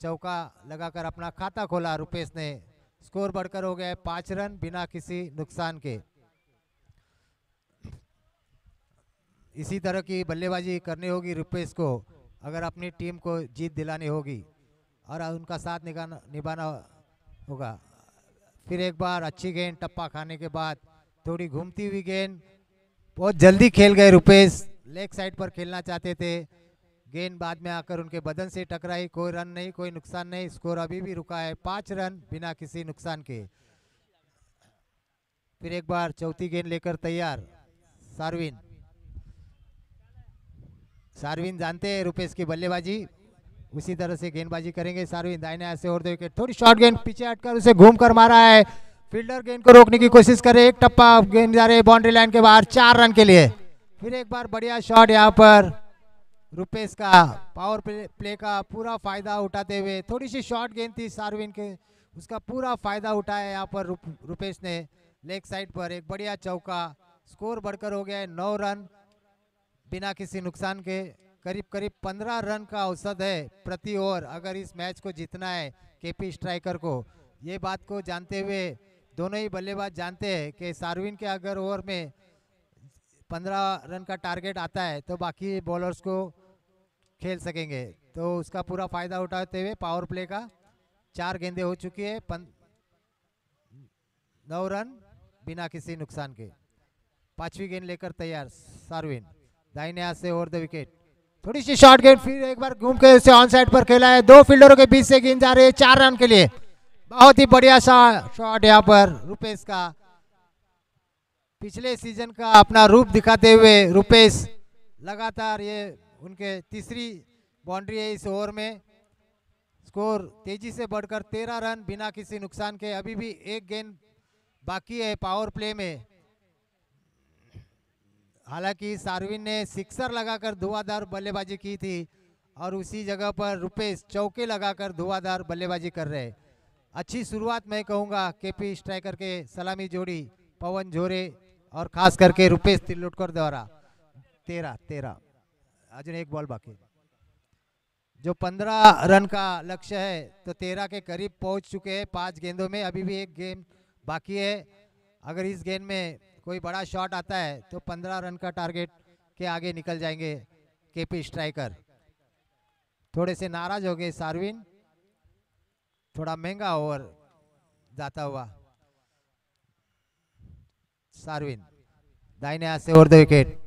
चौका लगाकर अपना खाता खोला रुपेश ने। स्कोर बढ़कर हो गया है 5 रन बिना किसी नुकसान के। इसी तरह की बल्लेबाजी करनी होगी रुपेश को अगर अपनी टीम को जीत दिलानी होगी, और उनका साथ निभाना होगा। फिर एक बार अच्छी गेंद, टप्पा खाने के बाद थोड़ी घूमती हुई गेंद, बहुत जल्दी खेल गए रुपेश। लेग साइड पर खेलना चाहते थे, गेंद बाद में आकर उनके बदन से टकराई। कोई रन नहीं, कोई नुकसान नहीं, स्कोर अभी भी रुका है 5 रन बिना किसी नुकसान के। फिर एक बार चौथी गेंद लेकर तैयार सार्विन। सार्विन जानते हैं रुपेश की बल्लेबाजी, उसी तरह से गेंदबाजी करेंगे सार्विन। दाहिने हाथ से ओवर द विकेट, थोड़ी शॉर्ट गेंद पीछे हटकर उसे घूमकर मारा है। फील्डर गेंद को रोकने की कोशिश करे, एक टप्पा गेंद जा रही है बाउंड्री लाइन के बाहर, 4 रन के लिए। फिर एक बार बढ़िया शॉट यहाँ पर रुपेश का, पावर प्ले का पूरा फायदा उठाते हुए। थोड़ी सी शॉर्ट गेंद थी सार्विन के, उसका पूरा फायदा उठाया यहाँ पर रुपेश ने। लेग साइड पर एक बढ़िया चौका, स्कोर बढ़कर हो गया है 9 रन बिना किसी नुकसान के। करीब 15 रन का औसत है प्रति ओवर अगर इस मैच को जीतना है केपी स्ट्राइकर को। ये बात को जानते हुए दोनों ही बल्लेबाज जानते हैं कि सार्विन के अगर ओवर में 15 रन का टारगेट आता है तो बाकी बॉलर्स को खेल सकेंगे, तो उसका पूरा फायदा उठाते हुए पावर प्ले का 4 गेंदें हो चुकी है, 9 रन बिना किसी नुकसान के। 5वीं गेंद लेकर तैयार सार्विन, दाहिने हाथ से ओवर द विकेट, थोड़ी सी शॉर्ट गेंद, फिर एक बार घूम के उसे ऑन साइड पर खेला है। 2 फील्डरों के बीच से गेंद जा रही है 4 रन के लिए। बहुत ही बढ़िया शॉट यहाँ पर रुपेश का। पिछले सीजन का अपना रूप दिखाते हुए रुपेश लगातार, ये उनके तीसरी बाउंड्री है इस ओवर में। स्कोर तेजी से बढ़कर 13 रन बिना किसी नुकसान के। अभी भी एक गेंद बाकी है पावर प्ले में। हालांकि सार्विन ने सिक्सर लगाकर धुआंधार बल्लेबाजी की थी और उसी जगह पर रुपेश चौके लगाकर धुआंधार बल्लेबाजी कर रहे हैं। अच्छी शुरुआत मैं कहूँगा केपी स्ट्राइकर के सलामी जोड़ी पवन झोरे और खास करके रुपेश तिरलोटकर द्वारा। 13 अजून एक बॉल बाकी, जो 15 रन का लक्ष्य है तो 13 के करीब पहुंच चुके हैं 5 गेंदों में। अभी भी एक गेंद बाकी है, अगर इस गेंद में कोई बड़ा शॉट आता है तो 15 रन का टारगेट के आगे निकल जाएंगे केपी स्ट्राइकर। थोड़े से नाराज हो गए सार्विन, थोड़ा महंगा ओवर जाता हुआ। सार्विन दाहिने हाथ से ओवर द विकेट,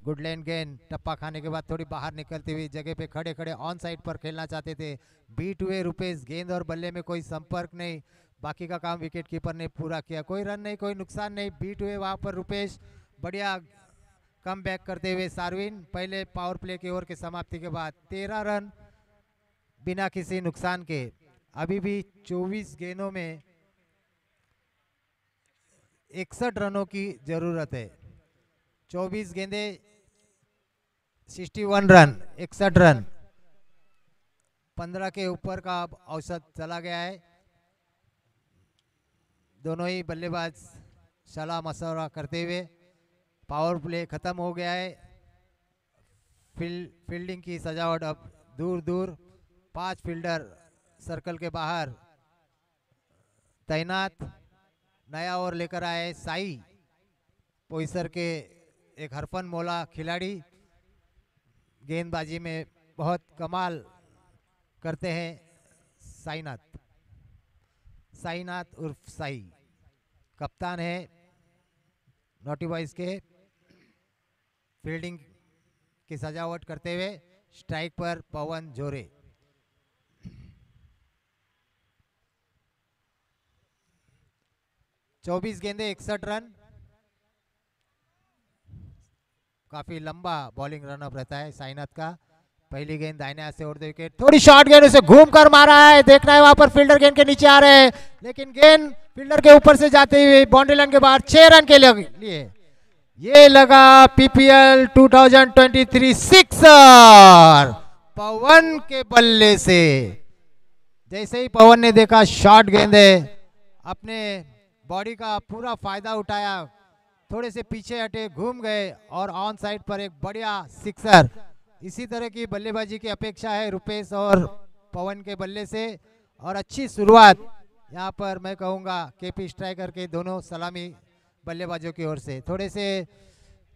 गुड लेन गेंद, टप्पा खाने के बाद थोड़ी बाहर निकलती हुई जगह पे खड़े खड़े ऑन साइड पर खेलना चाहते थे। बीट हुए रुपेश, गेंद और बल्ले में कोई संपर्क नहीं, बाकी का काम विकेट कीपर ने पूरा किया। कोई रन नहीं, कोई नुकसान नहीं, बीट हुए वहां पर रुपेश। बढ़िया कम बैक करते हुए सार्विन पहले पावर प्ले के ओवर की समाप्ति के बाद 13 रन बिना किसी नुकसान के। अभी भी 24 गेंदों में 61 रनों की जरूरत है। 24 गेंदे 61 रन, 61 रन, 15 के ऊपर का अब औसत चला गया है। दोनों ही बल्लेबाज सलाह मशवरा करते हुए पावर प्ले खत्म हो गया है। फील्डिंग की सजावट अब दूर दूर, 5 फील्डर सर्कल के बाहर तैनात। नया ओवर लेकर आए साई पोइसर के, एक हरफन मौला खिलाड़ी, गेंदबाजी में बहुत कमाल करते हैं। साईनाथ, साईनाथ उर्फ साई कप्तान है नॉटी बॉयज के। फील्डिंग की सजावट करते हुए स्ट्राइक पर पवन जोरे। चौबीस गेंदे 61 रन, काफी लंबा बॉलिंग रनअप रहता है साईनाथ का। पहली गेंद दाहिने हाथ से उड़ते विकेट, थोड़ी शॉर्ट गेंद उसे घूम कर मारा है। देखना है वहां पर फील्डर गेंद के नीचे आ रहे हैं, लेकिन गेंद फील्डर के ऊपर से जाते हुए बाउंड्री लाइन के बाहर 6 रन के लिए। ये लगा पीपीएल 2023 सिक्सर पवन के बल्ले से। जैसे ही पवन ने देखा शॉर्ट गेंद है, अपने बॉडी का पूरा फायदा उठाया, थोड़े से पीछे हटे, घूम गए और ऑन साइड पर एक बढ़िया सिक्सर। इसी तरह की बल्लेबाजी की अपेक्षा है रुपेश और पवन के बल्ले से, और अच्छी शुरुआत यहाँ पर मैं कहूँगा केपी स्ट्राइकर के दोनों सलामी बल्लेबाजों की ओर से। थोड़े से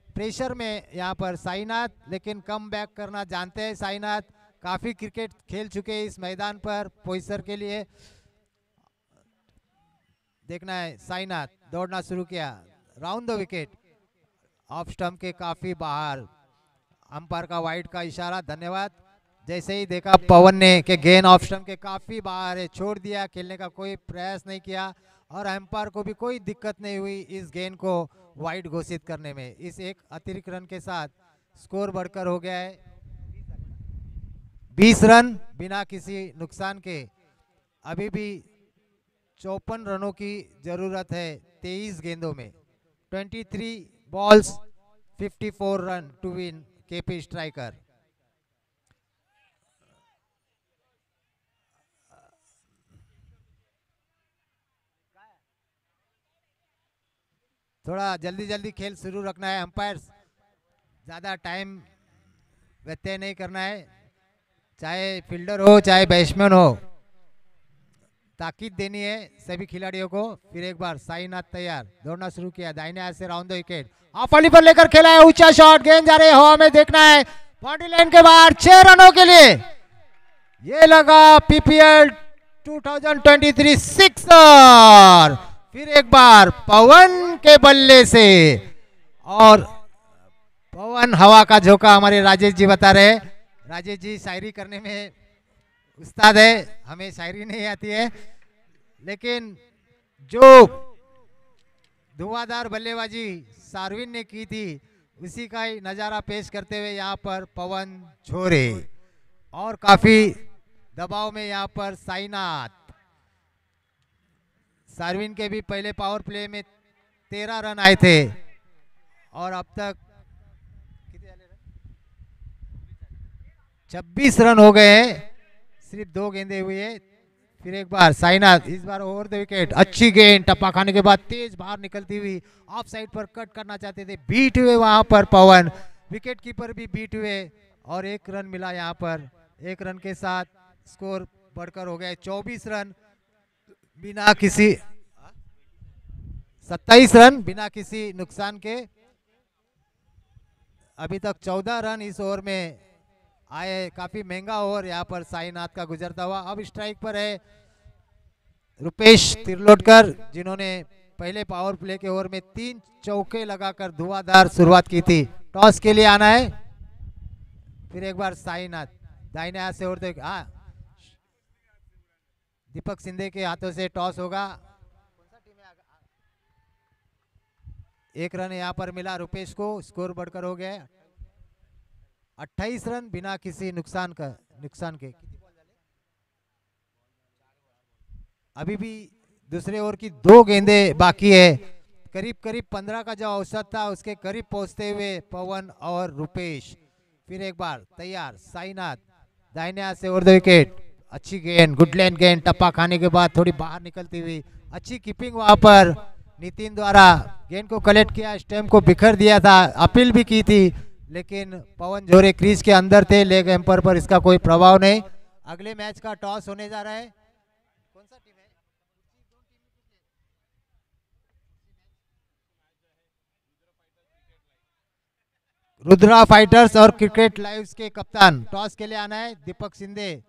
प्रेशर में यहाँ पर साईनाथ, लेकिन कम बैक करना जानते हैं साईनाथ। काफ़ी क्रिकेट खेल चुके हैं इस मैदान पर पोइसर के लिए। देखना है साईनाथ दौड़ना शुरू किया, round the wicket, off stump के काफ़ी बाहर, अंपायर का वाइड का इशारा, धन्यवाद। जैसे ही देखा पवन ने कि गेंद ऑफ स्टंप के काफ़ी बाहर है, छोड़ दिया, खेलने का कोई प्रयास नहीं किया, और अंपायर को भी कोई दिक्कत नहीं हुई इस गेंद को वाइड घोषित करने में। इस एक अतिरिक्त रन के साथ स्कोर बढ़कर हो गया है 20 रन बिना किसी नुकसान के। अभी भी 54 रनों की जरूरत है 23 गेंदों में। 23 balls 54 run to win KP striker. थोड़ा जल्दी जल्दी खेल शुरू रखना है, अंपायर ज़्यादा टाइम व्यत्यय नहीं करना है, चाहे फील्डर हो चाहे बैट्समैन हो। ताकीद देनी है सभी खिलाड़ियों को। फिर एक बार साईनाथ तैयार, दौड़ना शुरू किया, दाहिने हाथ से राउंड द विकेट, ऑफ वाली पर लेकर खेला है, ऊंचा शॉट, गेंद जा रही है हवा में। देखना है बाउंड्री लाइन के बाहर 6 रनों के लिए। ये लगा पीपीएल 2023 सिक्सर। फिर एक बार पवन के बल्ले से, और पवन हवा का झोंका हमारे राजेश जी बता रहे। राजेश जी शायरी करने में उस्ताद है, हमें शायरी नहीं आती है, लेकिन जो धुआंधार बल्लेबाजी सार्विन ने की थी उसी का ही नज़ारा पेश करते हुए यहाँ पर पवन झोरे, और काफ़ी दबाव में यहाँ पर साईनाथ। सार्विन के भी पहले पावर प्ले में 13 रन आए थे, और अब तक 26 रन हो गए हैं, सिर्फ 2 गेंदें हुई है। फिर एक बार साईनाथ, इस बार ओवर द विकेट, अच्छी गेंद, टप्पा खाने के बाद तेज बाहर निकलती हुई, ऑफ साइड पर कट करना चाहते थे, बीट हुए वहां पर पवन, विकेट कीपर भी बीट हुए, और 1 रन मिला यहाँ पर। 1 रन के साथ स्कोर बढ़कर हो गया 24 रन बिना किसी 27 रन बिना किसी नुकसान के। अभी तक 14 रन इस ओवर में आए, काफी महंगा ओवर यहाँ पर साईनाथ का गुजरता हुआ। अब स्ट्राइक पर है रुपेश तिरलोटकर, जिन्होंने पहले पावर प्ले के ओवर में 3 चौके लगाकर धुआंधार शुरुआत की थी। टॉस के लिए आना है। फिर एक बार साईनाथ दाहिने हाथ से उड़ते, हाँ, दीपक सिंधे के हाथों से टॉस होगा। 1 रन यहाँ पर मिला रुपेश को, स्कोर बढ़कर हो गया 28 रन बिना किसी नुकसान के। अभी भी दूसरे ओवर की 2 गेंदें बाकी है। करीब करीब 15 का जो औसत था उसके करीब पहुंचते हुए पवन और रुपेश। फिर एक बार तैयार, साईनाथ दाहिने हाथ से ओवर द विकेट, अच्छी गेंद, गुड लेंथ गेंद, टप्पा खाने के बाद थोड़ी बाहर निकलती हुई, अच्छी कीपिंग वहां पर नितिन द्वारा गेंद को कलेक्ट किया, स्टैम्प को बिखर दिया था, अपील भी की थी, लेकिन पवन जोरे क्रीज के अंदर थे, लेग एम्पर पर इसका कोई प्रभाव नहीं। अगले मैच का टॉस होने जा रहा है। कौन सा टीम है? रुद्रा फाइटर्स और क्रिकेट लाइव्स के कप्तान टॉस के लिए आना है। दीपक शिंदे,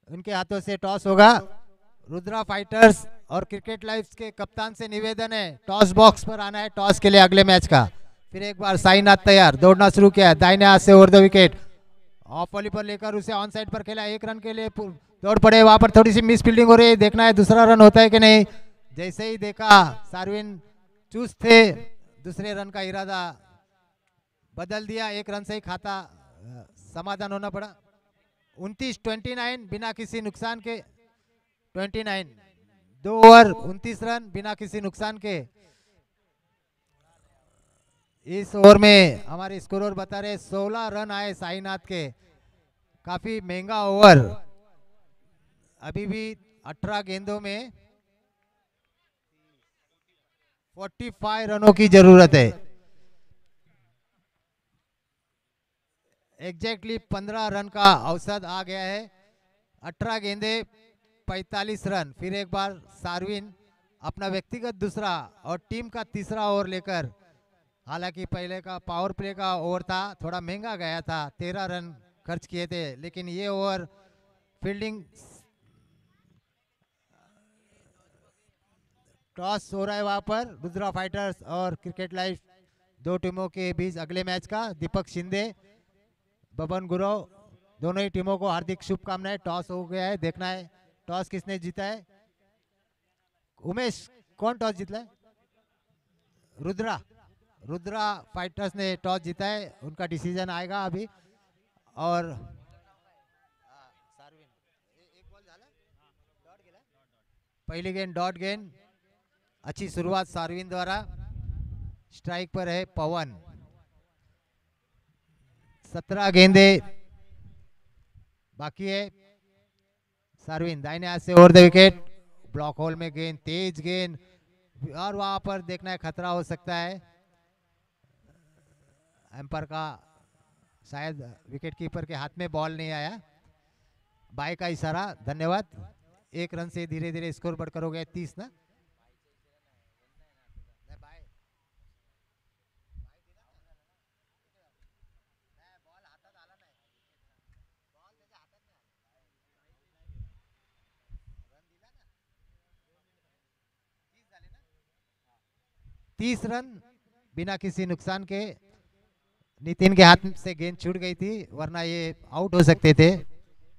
उनके हाथों से टॉस होगा। रुद्रा फाइटर्स और क्रिकेट लाइव्स के कप्तान से निवेदन है टॉस बॉक्स पर आना है टॉस के लिए अगले मैच का। फिर एक बार साईनाथ तैयार, दौड़ना शुरू किया, दाहिने हाथ से over the wicket, off volley पर लेकर उसे ऑन साइड पर खेला, 1 रन के लिए दौड़ पड़े, वहां पर थोड़ी सी मिस फील्डिंग हो रही है, देखना है दूसरा रन होता है कि नहीं। जैसे ही देखा सार्विन चुस्त थे, दूसरे रन का इरादा बदल दिया, 1 रन से ही खाता समाधान होना पड़ा। 29 बिना किसी नुकसान के, 29 2 ओवर 29 रन बिना किसी नुकसान के। इस ओवर में हमारे स्कोरर बता रहे 16 रन आए साईनाथ के, काफी महंगा ओवर। अभी भी 18 गेंदों में 45 रनों की जरूरत है। एग्जैक्टली 15 रन का औसत आ गया है। 18 गेंदे 45 रन। फिर एक बार सार्विन अपना व्यक्तिगत दूसरा और टीम का तीसरा ओवर लेकर, हालांकि पहले का पावर प्ले का ओवर था, थोड़ा महंगा गया था, 13 रन खर्च किए थे, लेकिन ये ओवर फील्डिंग टॉस हो रहा है वहां पर रुद्रा फाइटर्स और क्रिकेट लाइव दो टीमों के बीच अगले मैच का। दीपक शिंदे, बबन गुरव, दोनों ही टीमों को हार्दिक शुभकामनाएं। टॉस हो गया है, देखना है टॉस किसने जीता है। उमेश, कौन टॉस जीता है? रुद्रा, रुद्रा फाइटर्स ने टॉस जीता है, उनका डिसीजन आएगा अभी। और पहली गेंद डॉट गेंद, अच्छी शुरुआत सार्विन द्वारा। स्ट्राइक पर है पवन। 17 गेंदे बाकी है। सार्विन दाहिने हाथ से over the wicket, block whole में गेंद, तेज गेंद, और वहां पर देखना है खतरा हो सकता है। एम्पायर का शायद विकेट कीपर के हाथ में बॉल नहीं आया, बाय का इशारा, धन्यवाद। 1 रन से धीरे धीरे स्कोर बढ़कर हो गया 30 ना। तीस रन बिना किसी नुकसान के। नितिन के हाथ से गेंद छूट गई थी, वरना ये आउट हो सकते थे।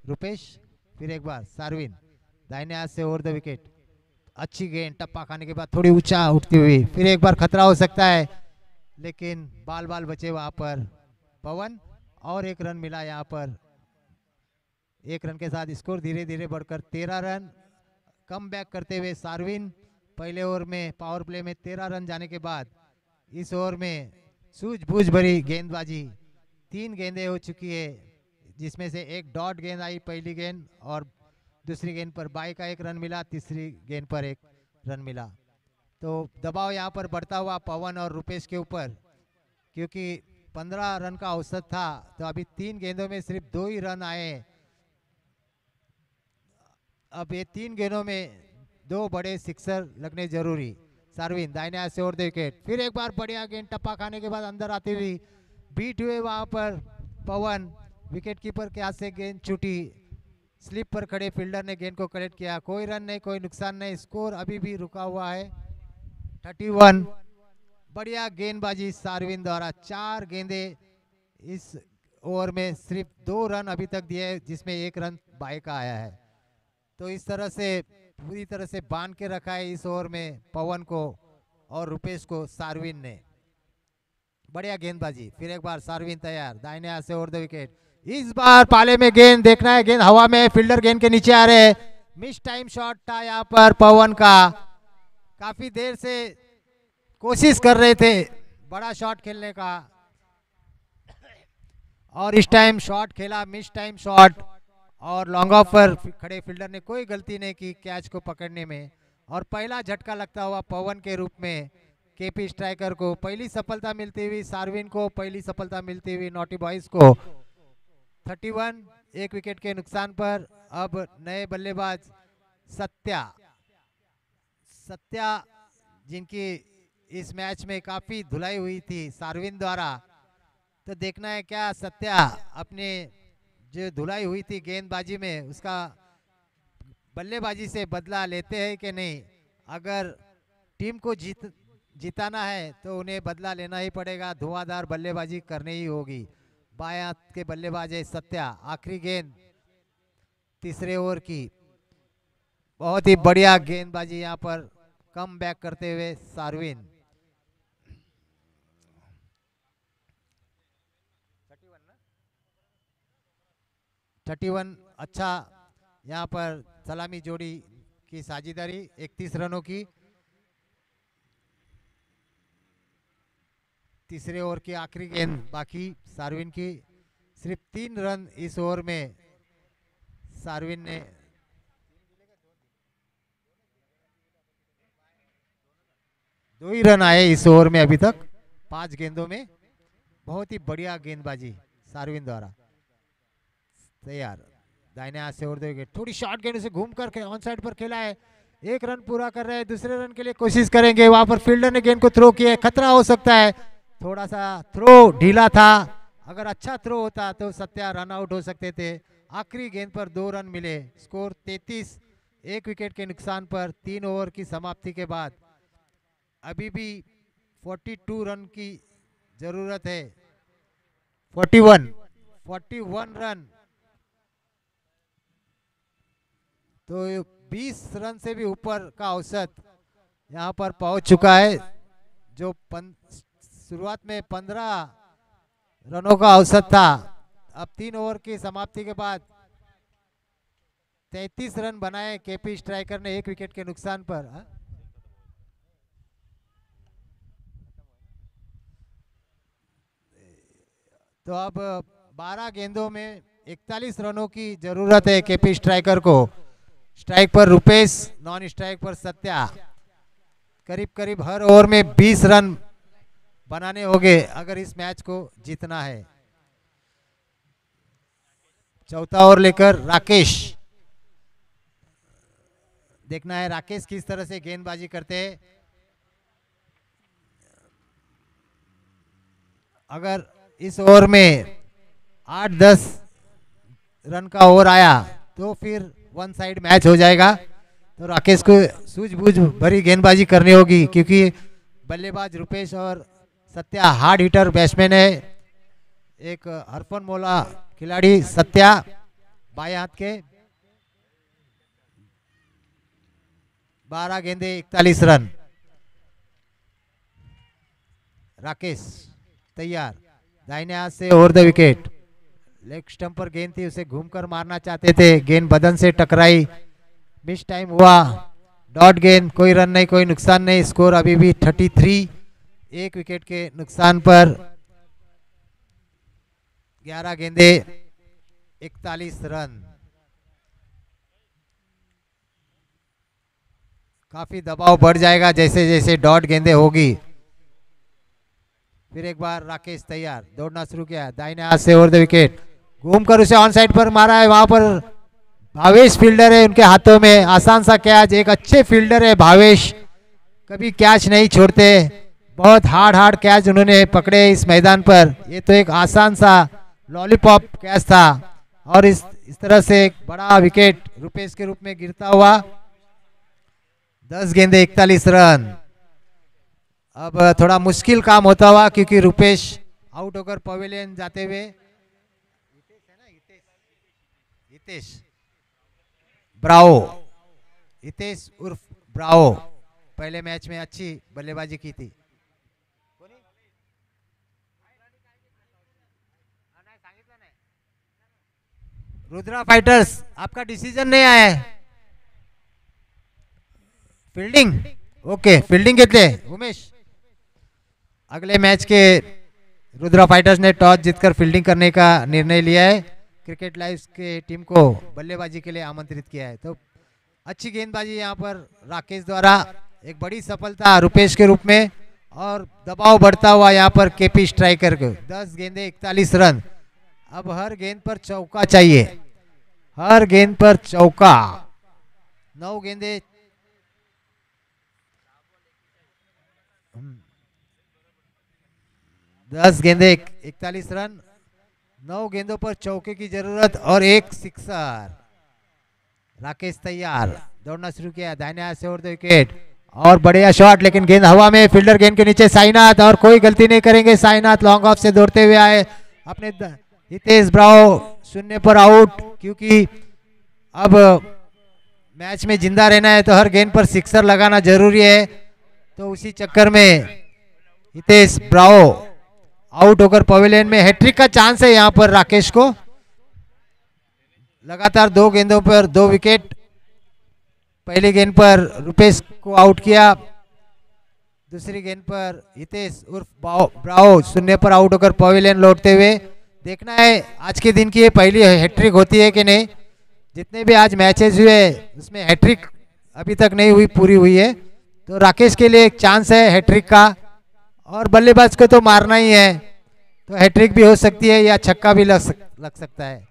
रुपेश, फिर एक बार सार्विन दाहिने हाथ से ओवर द विकेट, अच्छी गेंद, टप्पा खाने के बाद थोड़ी ऊंचा उठती हुई, फिर एक बार खतरा हो सकता है, लेकिन बाल बाल बचे वहां पर पवन, और 1 रन मिला यहाँ पर। 1 रन के साथ स्कोर धीरे धीरे बढ़कर 13 रन। कम बैक करते हुए सार्विन, पहले ओवर में पावर प्ले में 13 रन जाने के बाद इस ओवर में सूझबूझ भरी गेंदबाजी, 3 गेंदें हो चुकी है, जिसमें से एक डॉट गेंद आई पहली गेंद, और दूसरी गेंद पर बाई का 1 रन मिला, तीसरी गेंद पर 1 रन मिला। तो दबाव यहाँ पर बढ़ता हुआ पवन और रुपेश के ऊपर, क्योंकि 15 रन का औसत था, तो अभी 3 गेंदों में सिर्फ 2 ही रन आए। अब ये 3 गेंदों में 2 बड़े सिक्सर लगने जरूरी। सार्विन दाहिने हाथ से ओवर द विकेट, फिर एक बार बढ़िया गेंद, टप्पा खाने के बाद अंदर आती हुई बीट हुए वहां पर पवन, विकेट कीपर के हाथ से गेंद छूटी, स्लिप पर खड़े फील्डर ने गेंद को कलेक्ट किया, कोई रन नहीं, कोई नुकसान नहीं, स्कोर अभी भी रुका हुआ है 31। बढ़िया गेंदबाजी सार्विन द्वारा, 4 गेंदे इस ओवर में, सिर्फ 2 रन अभी तक दिए, जिसमें 1 रन बाई का आया है। तो इस तरह से पूरी तरह से बांध के रखा है इस ओवर में पवन को और रुपेश को सार्विन ने। बढ़िया गेंदबाजी। फिर एक बार सार्विन तैयार, दाहिने हाथ से ओवर द विकेट, इस बार पाले में गेंद, देखना है गेंद हवा में, फील्डर गेंद के नीचे आ रहे हैं, मिस टाइम शॉट था यहाँ पर पवन का। काफी देर से कोशिश कर रहे थे बड़ा शॉट खेलने का, और इस टाइम शॉट खेला, मिस टाइम शॉट, और लॉन्ग ऑफ पर खड़े फील्डर ने कोई गलती नहीं की कैच को पकड़ने में। और पहला झटका लगता हुआ पवन के रूप में केपी स्ट्राइकर को पहली सफलता मिलती हुई, सार्विन को पहली सफलता मिलती हुई, नॉटी बॉयज को 31 एक विकेट के नुकसान पर। अब नए बल्लेबाज सत्या जिनकी इस मैच में काफी धुलाई हुई थी सार्विन द्वारा, तो देखना है क्या सत्या अपने जो धुलाई हुई थी गेंदबाजी में उसका बल्लेबाजी से बदला लेते हैं कि नहीं। अगर टीम को जिताना है तो उन्हें बदला लेना ही पड़ेगा, धुआंधार बल्लेबाजी करनी ही होगी। बाएं हाथ के बल्लेबाज है सत्या। आखिरी गेंद तीसरे ओवर की, बहुत ही बढ़िया गेंदबाजी यहाँ पर कम बैक करते हुए सार्विन। 31 अच्छा यहाँ पर सलामी जोड़ी की साझेदारी 31 रनों की। तीसरे ओवर की आखिरी गेंद बाकी सार्विन की, सिर्फ 3 रन इस ओवर में सार्विन ने। दो ही रन आए इस ओवर में अभी तक 5 गेंदों में। बहुत ही बढ़िया गेंदबाजी सार्विन द्वारा। तैयार, दाहिने हाथ से ओवर देंगे, थोड़ी शॉर्ट गेंद से घूम कर ऑन साइड पर खेला है। 1 रन पूरा कर रहे हैं, दूसरे रन के लिए कोशिश करेंगे। वहां पर फील्डर ने गेंद को थ्रो किया, खतरा हो सकता है। थोड़ा सा थ्रो ढीला था, अगर अच्छा थ्रो होता तो सत्या रन आउट हो सकते थे। आखिरी गेंद पर 2 रन मिले, स्कोर 33 एक विकेट के नुकसान पर। 3 ओवर की समाप्ति के बाद अभी भी 42 रन की जरूरत है। 41 रन, तो 20 रन से भी ऊपर का औसत यहाँ पर पहुंच चुका है। जो शुरुआत में 15 रनों का औसत था, अब 3 ओवर की समाप्ति के बाद 33 रन बनाए केपी स्ट्राइकर ने 1 विकेट के नुकसान पर। तो अब 12 गेंदों में 41 रनों की जरूरत है केपी स्ट्राइकर को। स्ट्राइक पर रुपेश, नॉन स्ट्राइक पर सत्या। करीब करीब हर ओवर में 20 रन बनाने होंगे अगर इस मैच को जीतना है। चौथा ओवर लेकर राकेश, देखना है राकेश किस तरह से गेंदबाजी करते हैं। अगर इस ओवर में 8-10 रन का ओवर आया तो फिर 1 साइड मैच हो जाएगा। तो राकेश को सूझबूझ भरी गेंदबाजी करनी होगी, क्योंकि बल्लेबाज रुपेश और सत्या हार्ड हिटर बैट्समैन है। एक हरफन मौला खिलाड़ी सत्या बाएं हाथ के। 12 गेंदे 41 रन। राकेश तैयार, दाहिने हाथ से over the wicket. Leg stump पर गेंद थी, उसे घूमकर मारना चाहते थे, गेंद बदन से टकराई, मिस टाइम हुआ। डॉट गेंद, कोई रन नहीं, कोई नुकसान नहीं। स्कोर अभी भी 33 एक विकेट के नुकसान पर। 11 गेंदे 41 रन। काफी दबाव बढ़ जाएगा जैसे जैसे डॉट गेंदे होगी। फिर एक बार राकेश तैयार, दौड़ना शुरू किया, दाहिने हाथ से ओवर द विकेट, घूमकर उसे ऑन साइड पर मारा है। वहां पर भावेश फील्डर है उनके हाथों में, आसान सा कैच। एक अच्छे फील्डर है भावेश, कभी कैच नहीं छोड़ते। बहुत हार्ड कैच उन्होंने पकड़े इस मैदान पर। ये तो एक आसान सा लॉलीपॉप कैच था, और इस तरह से एक बड़ा विकेट रुपेश के रूप में गिरता हुआ। 10 गेंदे 41 रन। अब थोड़ा मुश्किल काम होता हुआ, क्योंकि रुपेश आउट होकर पवेलियन जाते हुए। हितेश ब्रावो, हितेश उर्फ ब्रावो पहले मैच में अच्छी बल्लेबाजी की थी। रुद्रा फाइटर्स, आपका डिसीजन नहीं आया है। फील्डिंग ओके, फील्डिंग घेतले उमेश। अगले मैच के रुद्रा फाइटर्स ने टॉस जीतकर फील्डिंग करने का निर्णय लिया है। क्रिकेट लाइव के टीम को बल्लेबाजी के लिए आमंत्रित किया है। तो अच्छी गेंदबाजी यहाँ पर राकेश द्वारा, एक बड़ी सफलता रुपेश के रूप में, और दबाव बढ़ता हुआ यहाँ पर केपी स्ट्राइकर को 10 गेंदे 41 रन। अब हर गेंद पर चौका चाहिए, हर गेंद पर चौका। 9 गेंदे 10 गेंदे 41 रन, 9 गेंदों पर चौके की जरूरत और एक सिक्सर। राकेश तैयार, दौड़ना शुरू किया, दाहिने हाथ से ओवर द विकेट और बढ़िया शॉट, लेकिन गेंद हवा में, फील्डर गेंद के नीचे साईनाथ, और कोई गलती नहीं करेंगे साईनाथ। लॉन्ग ऑफ से दौड़ते हुए आए अपने हितेश ब्रावो 0 पर आउट, क्योंकि अब मैच में जिंदा रहना है तो हर गेंद पर सिक्सर लगाना जरूरी है। तो उसी चक्कर में हितेश ब्रावो आउट होकर पवेलियन में। हैट्रिक का चांस है यहाँ पर राकेश को। लगातार 2 गेंदों पर 2 विकेट। पहली गेंद पर रुपेश को आउट किया, दूसरी गेंद पर हितेश उर्फ ब्रावो 0 पर आउट होकर पवेलियन लौटते हुए। देखना है आज के दिन की ये पहली हैट्रिक होती है कि नहीं। जितने भी आज मैचेस हुए उसमें हैट्रिक अभी तक नहीं हुई, पूरी हुई है। तो राकेश के लिए एक चांस है हैट्रिक का, और बल्लेबाज को तो मारना ही है, तो हैट्रिक भी हो सकती है या छक्का भी लग सकता है।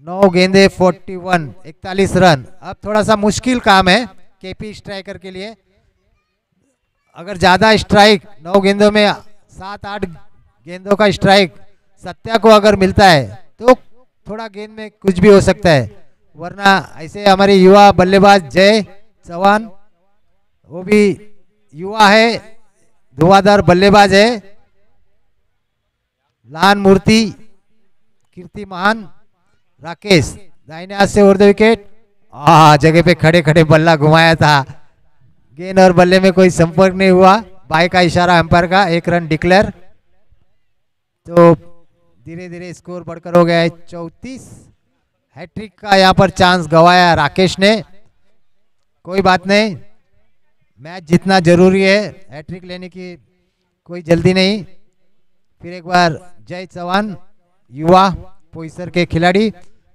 9 गेंदे 41 रन। अब थोड़ा सा मुश्किल काम है केपी स्ट्राइकर के लिए। अगर ज़्यादा स्ट्राइक 9 गेंदों में 7-8 गेंदों का स्ट्राइक सत्या को अगर मिलता है तो थोड़ा गेंद में कुछ भी हो सकता है। वरना ऐसे हमारे युवा बल्लेबाज जय चौहान, वो भी युवा है, धुआंधार बल्लेबाज है। लान मूर्ति, कीर्तिमान, राकेश दाहिने हाथ से ओवर द विकेट। जगह पे खड़े खड़े बल्ला घुमाया था, गेंद और बल्ले में कोई संपर्क नहीं हुआ। बाई का इशारा अंपायर का, 1 रन डिक्लेयर। तो धीरे धीरे स्कोर बढ़कर हो गया है 34। हैट्रिक का यहाँ पर चांस गवाया राकेश ने। कोई बात नहीं, मैच जीतना जरूरी है, हैट्रिक लेने की कोई जल्दी नहीं। फिर एक बार जय चौहान, युवा पोइसर के खिलाड़ी।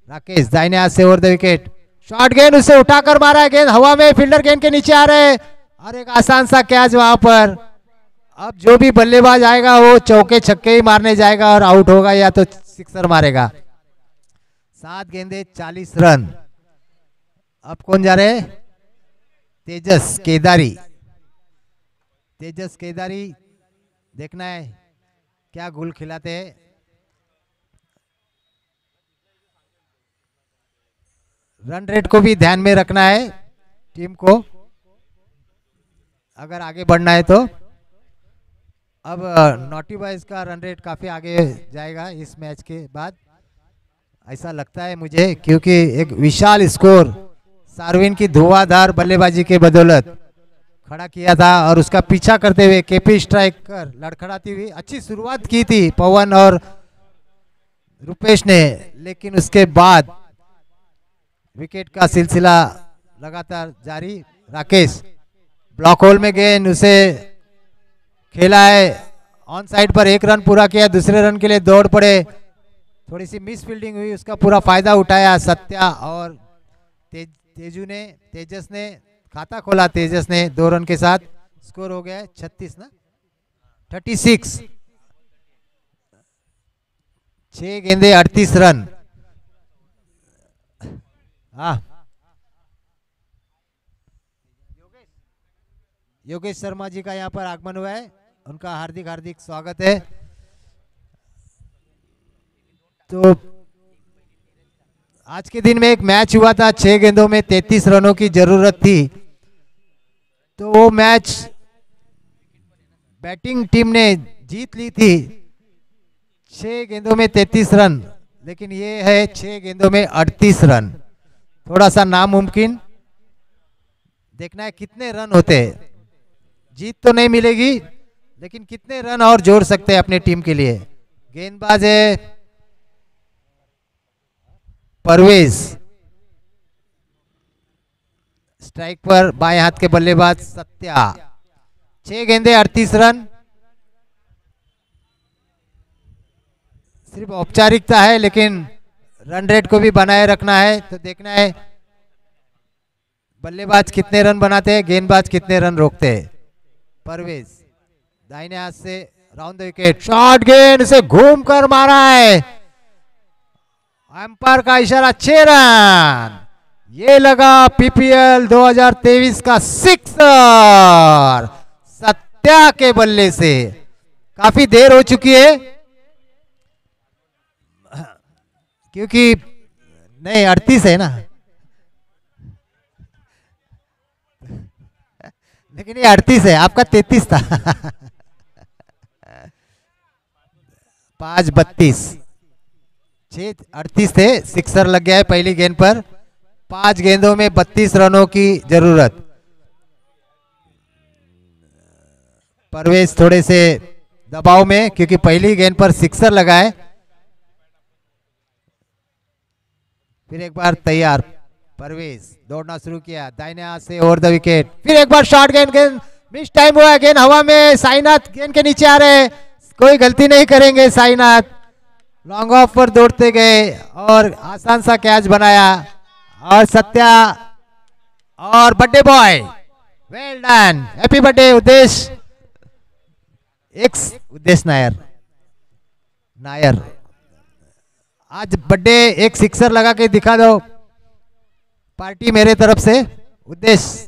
राकेश दाहिने हाथ से ओवर द विकेट, शॉर्ट गेंद उसे उठाकर मारा है, गेंद हवा में, फील्डर गेंद के नीचे आ रहे हैं, और एक आसान सा कैच वहां पर। अब जो भी बल्लेबाज आएगा वो चौके छक्के ही मारने जाएगा और आउट होगा या तो सिक्सर मारेगा। 7 गेंदे 40 रन। अब कौन जा रहे? तेजस केदारी। तेजस केदारी, देखना है क्या गोल खिलाते हैं। रन रेट को भी ध्यान में रखना है टीम को अगर आगे बढ़ना है तो। अब नॉटी बॉयज का रन रेट काफी आगे जाएगा इस मैच के बाद, ऐसा लगता है मुझे, क्योंकि एक विशाल स्कोर सार्विन की धुआंधार बल्लेबाजी के बदौलत खड़ा किया था, और उसका पीछा करते हुए केपी स्ट्राइकर लड़खड़ाती हुई अच्छी शुरुआत की थी पवन और रुपेश ने, लेकिन उसके बाद विकेट का सिलसिला लगातार जारी। राकेश ब्लॉक होल में गेंद उसे खेला है, ऑन साइड पर 1 रन पूरा किया, दूसरे रन के लिए दौड़ पड़े, थोड़ी सी मिस फील्डिंग हुई, उसका पूरा फायदा उठाया सत्या और तेजस ने खाता खोला। तेजस ने 2 रन के साथ, स्कोर हो गया 36 ना 36। 6 गेंदे 38 रन। हाँ, योगेश शर्मा जी का यहाँ पर आगमन हुआ है, उनका हार्दिक हार्दिक स्वागत है। तो आज के दिन में एक मैच हुआ था, 6 गेंदों में 33 रनों की जरूरत थी। तो वो मैच बैटिंग टीम ने जीत ली थी 6 गेंदों में 33 रन, लेकिन ये है 6 गेंदों में 38 रन, थोड़ा सा नामुमकिन। देखना है कितने रन होते हैं। जीत तो नहीं मिलेगी, लेकिन कितने रन और जोड़ सकते हैं अपने टीम के लिए। गेंदबाज है परवेज, स्ट्राइक पर बाएं हाथ के बल्लेबाज सत्या। 6 गेंदे 38 रन। सिर्फ औपचारिकता है, लेकिन रन रेट को भी बनाए रखना है। तो देखना है बल्लेबाज कितने रन बनाते हैं, गेंदबाज कितने रन रोकते हैं। परवेज दाहिने हाथ से राउंड द विकेट, शॉर्ट गेंद से घूम कर मारा है, अंपायर का इशारा, 6 रन। ये लगा पीपीएल 2023 का सिक्सर सत्या के बल्ले से। काफी देर हो चुकी है, क्योंकि नहीं 38 है ना, लेकिन ये 38 है, आपका 33 था। 5-32, 6-38 थे। सिक्सर लग गया है पहली गेंद पर। 5 गेंदों में 32 रनों की जरूरत। परवेज थोड़े से दबाव में, क्योंकि पहली गेंद पर सिक्सर लगा है। फिर एक बार तैयार, परवेज दौड़ना शुरू किया, दाहिने हाथ से ओवर द विकेट। फिर एक बार शॉर्ट गेंद, गेंद मिस टाइम हुआ, गेंद हवा में। साईनाथ गेंद के नीचे आ रहे, कोई गलती नहीं करेंगे साईनाथ। लॉन्ग ऑफ पर दौड़ते गए और आसान सा कैच बनाया। और सत्या और birthday boy, well done, happy birthday उद्देश, उद्देश नायर। आज बर्थडे, एक सिक्सर लगा के दिखा दो, पार्टी मेरे तरफ से उद्देश्य।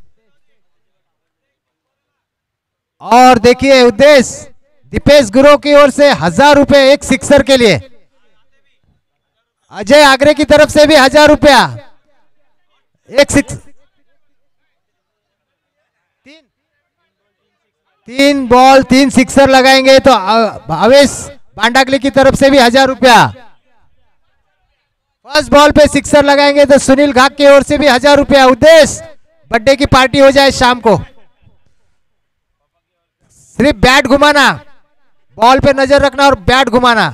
और देखिए उद्देश्य, दीपेश गुरु की ओर से 1000 रुपए एक सिक्सर के लिए। अजय आगरे की तरफ से भी 1000 रुपया। एक सिक्स, 3 बॉल 3 सिक्सर लगाएंगे तो भावेश बांडागली की तरफ से भी 1000 रुपया। फर्स्ट बॉल पे सिक्सर लगाएंगे तो सुनील घाक की ओर से भी 1000 रुपया। उद्देश्य बर्थडे की पार्टी हो जाए शाम को। सिर्फ बैट घुमाना, बॉल पे नजर रखना और बैट घुमाना।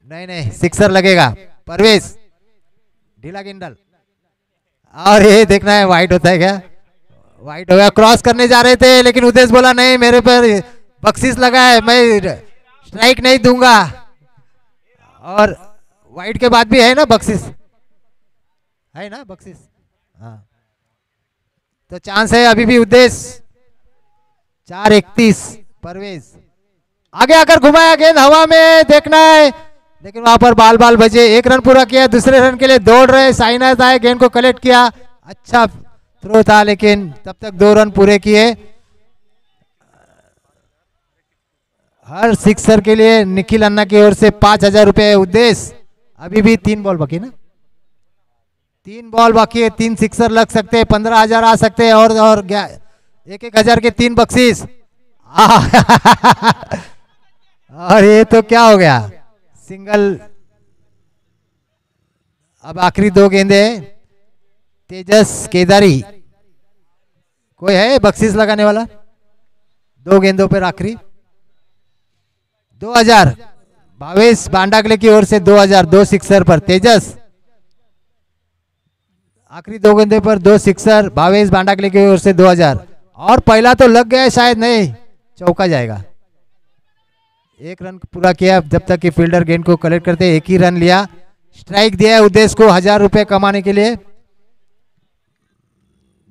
नहीं सिक्सर लगेगा। परवेज ढीला गिंडल, और ये देखना है वाइट होता है क्या। वाइट हो गया, क्रॉस करने जा रहे थे, लेकिन उद्देश्य बोला नहीं, मेरे पर बख्शीश लगा है, मैं स्ट्राइक नहीं दूंगा। और वाइट के बाद भी है ना बख्शीश, है ना बख्शीश, हाँ। तो चांस है अभी भी उद्देश्य। 4-31, परवेज आगे आकर घुमाया, गेंद हवा में, देखना है, लेकिन वहां पर बाल बाल बजे। 1 रन पूरा किया, दूसरे रन के लिए दौड़ रहे। साईनाथ आए, गेंद को कलेक्ट किया, अच्छा थ्रो था, लेकिन तब तक 2 रन पूरे किए। हर सिक्सर के लिए निखिल अन्ना की ओर से 5000 रुपए। उद्देश्य अभी भी 3 बॉल बाकी ना, 3 बॉल बाकी है, 3 सिक्सर लग सकते हैं, 15000 आ सकते हैं। और 1-1 के 3 बख्शीश। और ये तो क्या हो गया, सिंगल। अब आखिरी 2 गेंदे, तेजस केदारी, कोई है बख्शीश लगाने वाला? 2 गेंदों पर आखिरी 2000, भावेश बांडागले की ओर से 2000, 2 सिक्सर पर। तेजस आखिरी 2 गेंदे पर 2 सिक्सर, भावेश बांडागले की ओर से 2000। और पहला तो लग गया शायद, नहीं चौका जाएगा। 1 रन पूरा किया, जब तक कि फील्डर गेंद को कलेक्ट करते। 1 ही रन लिया, स्ट्राइक दिया है उद्देश्य को 1000 रुपए कमाने के लिए।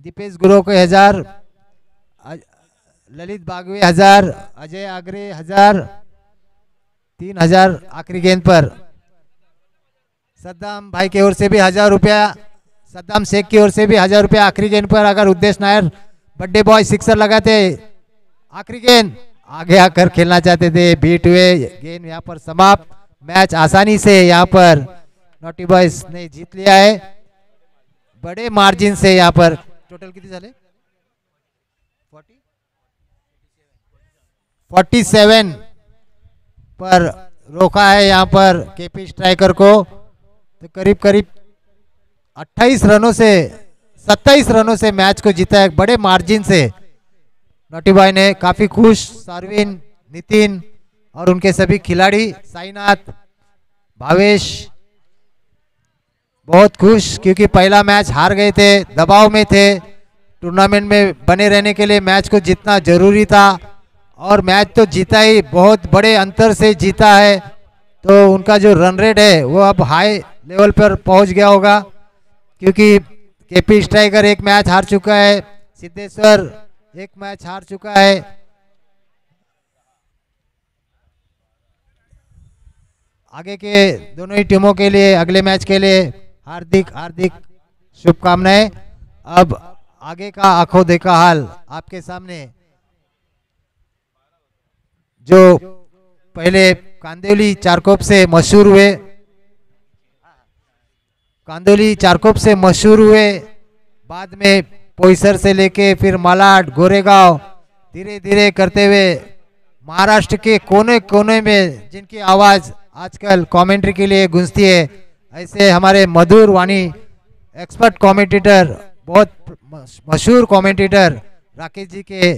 दीपेश गुरु को 1000, ललित बागवे 1000, अजय आगरे 1000, 3000 आखिरी गेंद पर। सद्दाम भाई की ओर से भी 1000 रुपया, सद्दाम शेख की ओर से भी 1000 रुपया आखिरी गेंद पर। अगर उद्देश्य नायर बर्थडे बॉय सिक्सर लगाते, आखिरी गेंद आगे आकर खेलना चाहते थे, बीट हुए, गेंद यहाँ पर समाप्त। मैच आसानी से यहाँ पर नॉटी बॉयज ने जीत लिया है, बड़े मार्जिन से। यहाँ पर टोटल कितने चले, 47 पर रोका है यहाँ पर केपी स्ट्राइकर को। तो करीब करीब 28 रनों से 27 रनों से मैच को जीता है, बड़े मार्जिन से। नॉटी बॉय ने काफी खुश, सार्विन, नितिन और उनके सभी खिलाड़ी, साईनाथ, भावेश, बहुत खुश, क्योंकि पहला मैच हार गए थे, दबाव में थे। टूर्नामेंट में बने रहने के लिए मैच को जीतना जरूरी था और मैच तो जीता ही, बहुत बड़े अंतर से जीता है। तो उनका जो रन रेट है वो अब हाई लेवल पर पहुंच गया होगा, क्योंकि केपी स्ट्राइकर एक मैच हार चुका है, सिद्धेश्वर एक मैच हार चुका है। आगे के दोनों ही टीमों के लिए अगले मैच के लिए हार्दिक हार्दिक शुभकामनाएं। अब आगे का आंखों देखा हाल आपके सामने। जो पहले कांदिवली चारकोप से मशहूर हुए, कांदिवली चारकोप से मशहूर हुए, बाद में पोईसर से लेके फिर मालाड, गोरेगांव, धीरे धीरे करते हुए महाराष्ट्र के कोने कोने में जिनकी आवाज आजकल कमेंट्री के लिए गूंजती है, ऐसे हमारे मधुर वाणी एक्सपर्ट कमेंटेटर, बहुत मशहूर कमेंटेटर राकेश जी के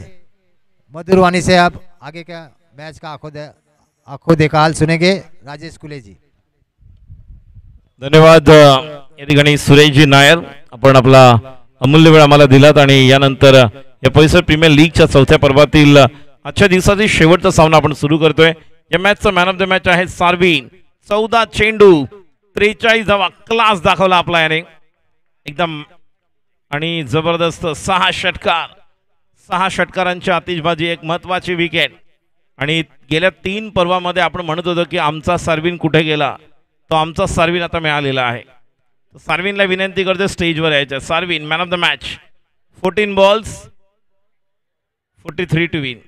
मधुर वाणी से आप आगे का मैच का आंखों देखा हाल सुनेंगे। राजेश कुले जी। धन्यवाद या ठिकाणी सुरेशजी नायर, आपण आपला अमूल्य वेळ आम्हाला दिलात आणि यानंतर या पोईसर प्रीमियर लीगच्या चौथ्या पर्वातील आजच्या दिवसातील शेवटचा सामना आपण सुरू करतोय। या मॅचचा मॅन ऑफ द मॅच आहे सार्विन। 14 चेंडू 43 धावा, क्लास दाखवला आपला याने एकदम, आणि जबरदस्त 6 षटकार, 6 षटकारांची आतिषबाजी, एक महत्वाची विकेट। आणि गेल्या 3 पर्वामध्ये आपण म्हणत होतो की आमचा सार्विन कुठे गेला, तो आमचा सार्विन आता मिळालेला आहे। सार्विनला विनंती करते स्टेजवर यायचं। Sarvin man of the match, 14 balls 43 to win.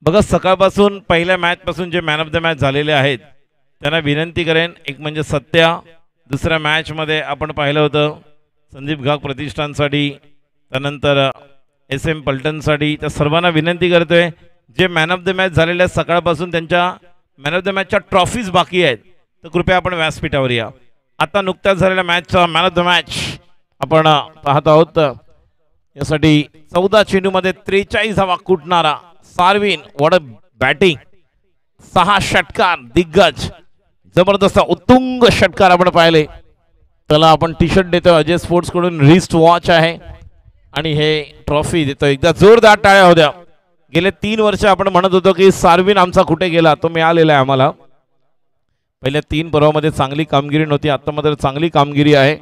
बघा सकाळपासून पहिल्या मॅच पासून जे मॅन ऑफ द मॅच झालेले आहेत त्यांना विनंती करेन, एक म्हणजे सत्या, दुसऱ्या मॅच मध्ये आपण पाहिलं होतं संदीप घाग प्रतिष्ठानसाठी, त्यानंतर SM पलटणसाठी, त्या सर्वांना विनंती करतोय जे मॅन ऑफ द मॅच झालेले आहेत सकाळपासून त्यांच्या मॅन ऑफ द मॅचच्या ट्रॉफीज बाकी आहेत तर कृपया आपण व्यासपीठावर या। आता नुकत्याच झालेल्या मॅचचा मॅन ऑफ द मॅच आपण पाहत आहोत। यासाठी 14 चेंडूमध्ये 43 धावा कुटणारा सार्विन, व्हाट अ बॅटिंग, 6 षटकार, दिग्गज, जबरदस्त उत्तुंग षटकार आपण पाहिले। त्याला आपण टी शर्ट देतो अजय स्पोर्ट्स कडून, रिस्ट वॉच आहे आणि हे ट्रॉफी देतो। एकदा जोरदार टाळ्या होत्या। गेले 3 वर्ष आपण म्हणत होतो की सार्विन आमचा कुठे गेला, तो मिळालेला आहे आम्हाला। पहिल्या 3 पर्वामध्ये चांगली कामगिरी नव्हती, आता मात्र चांगली कामगिरी आहे।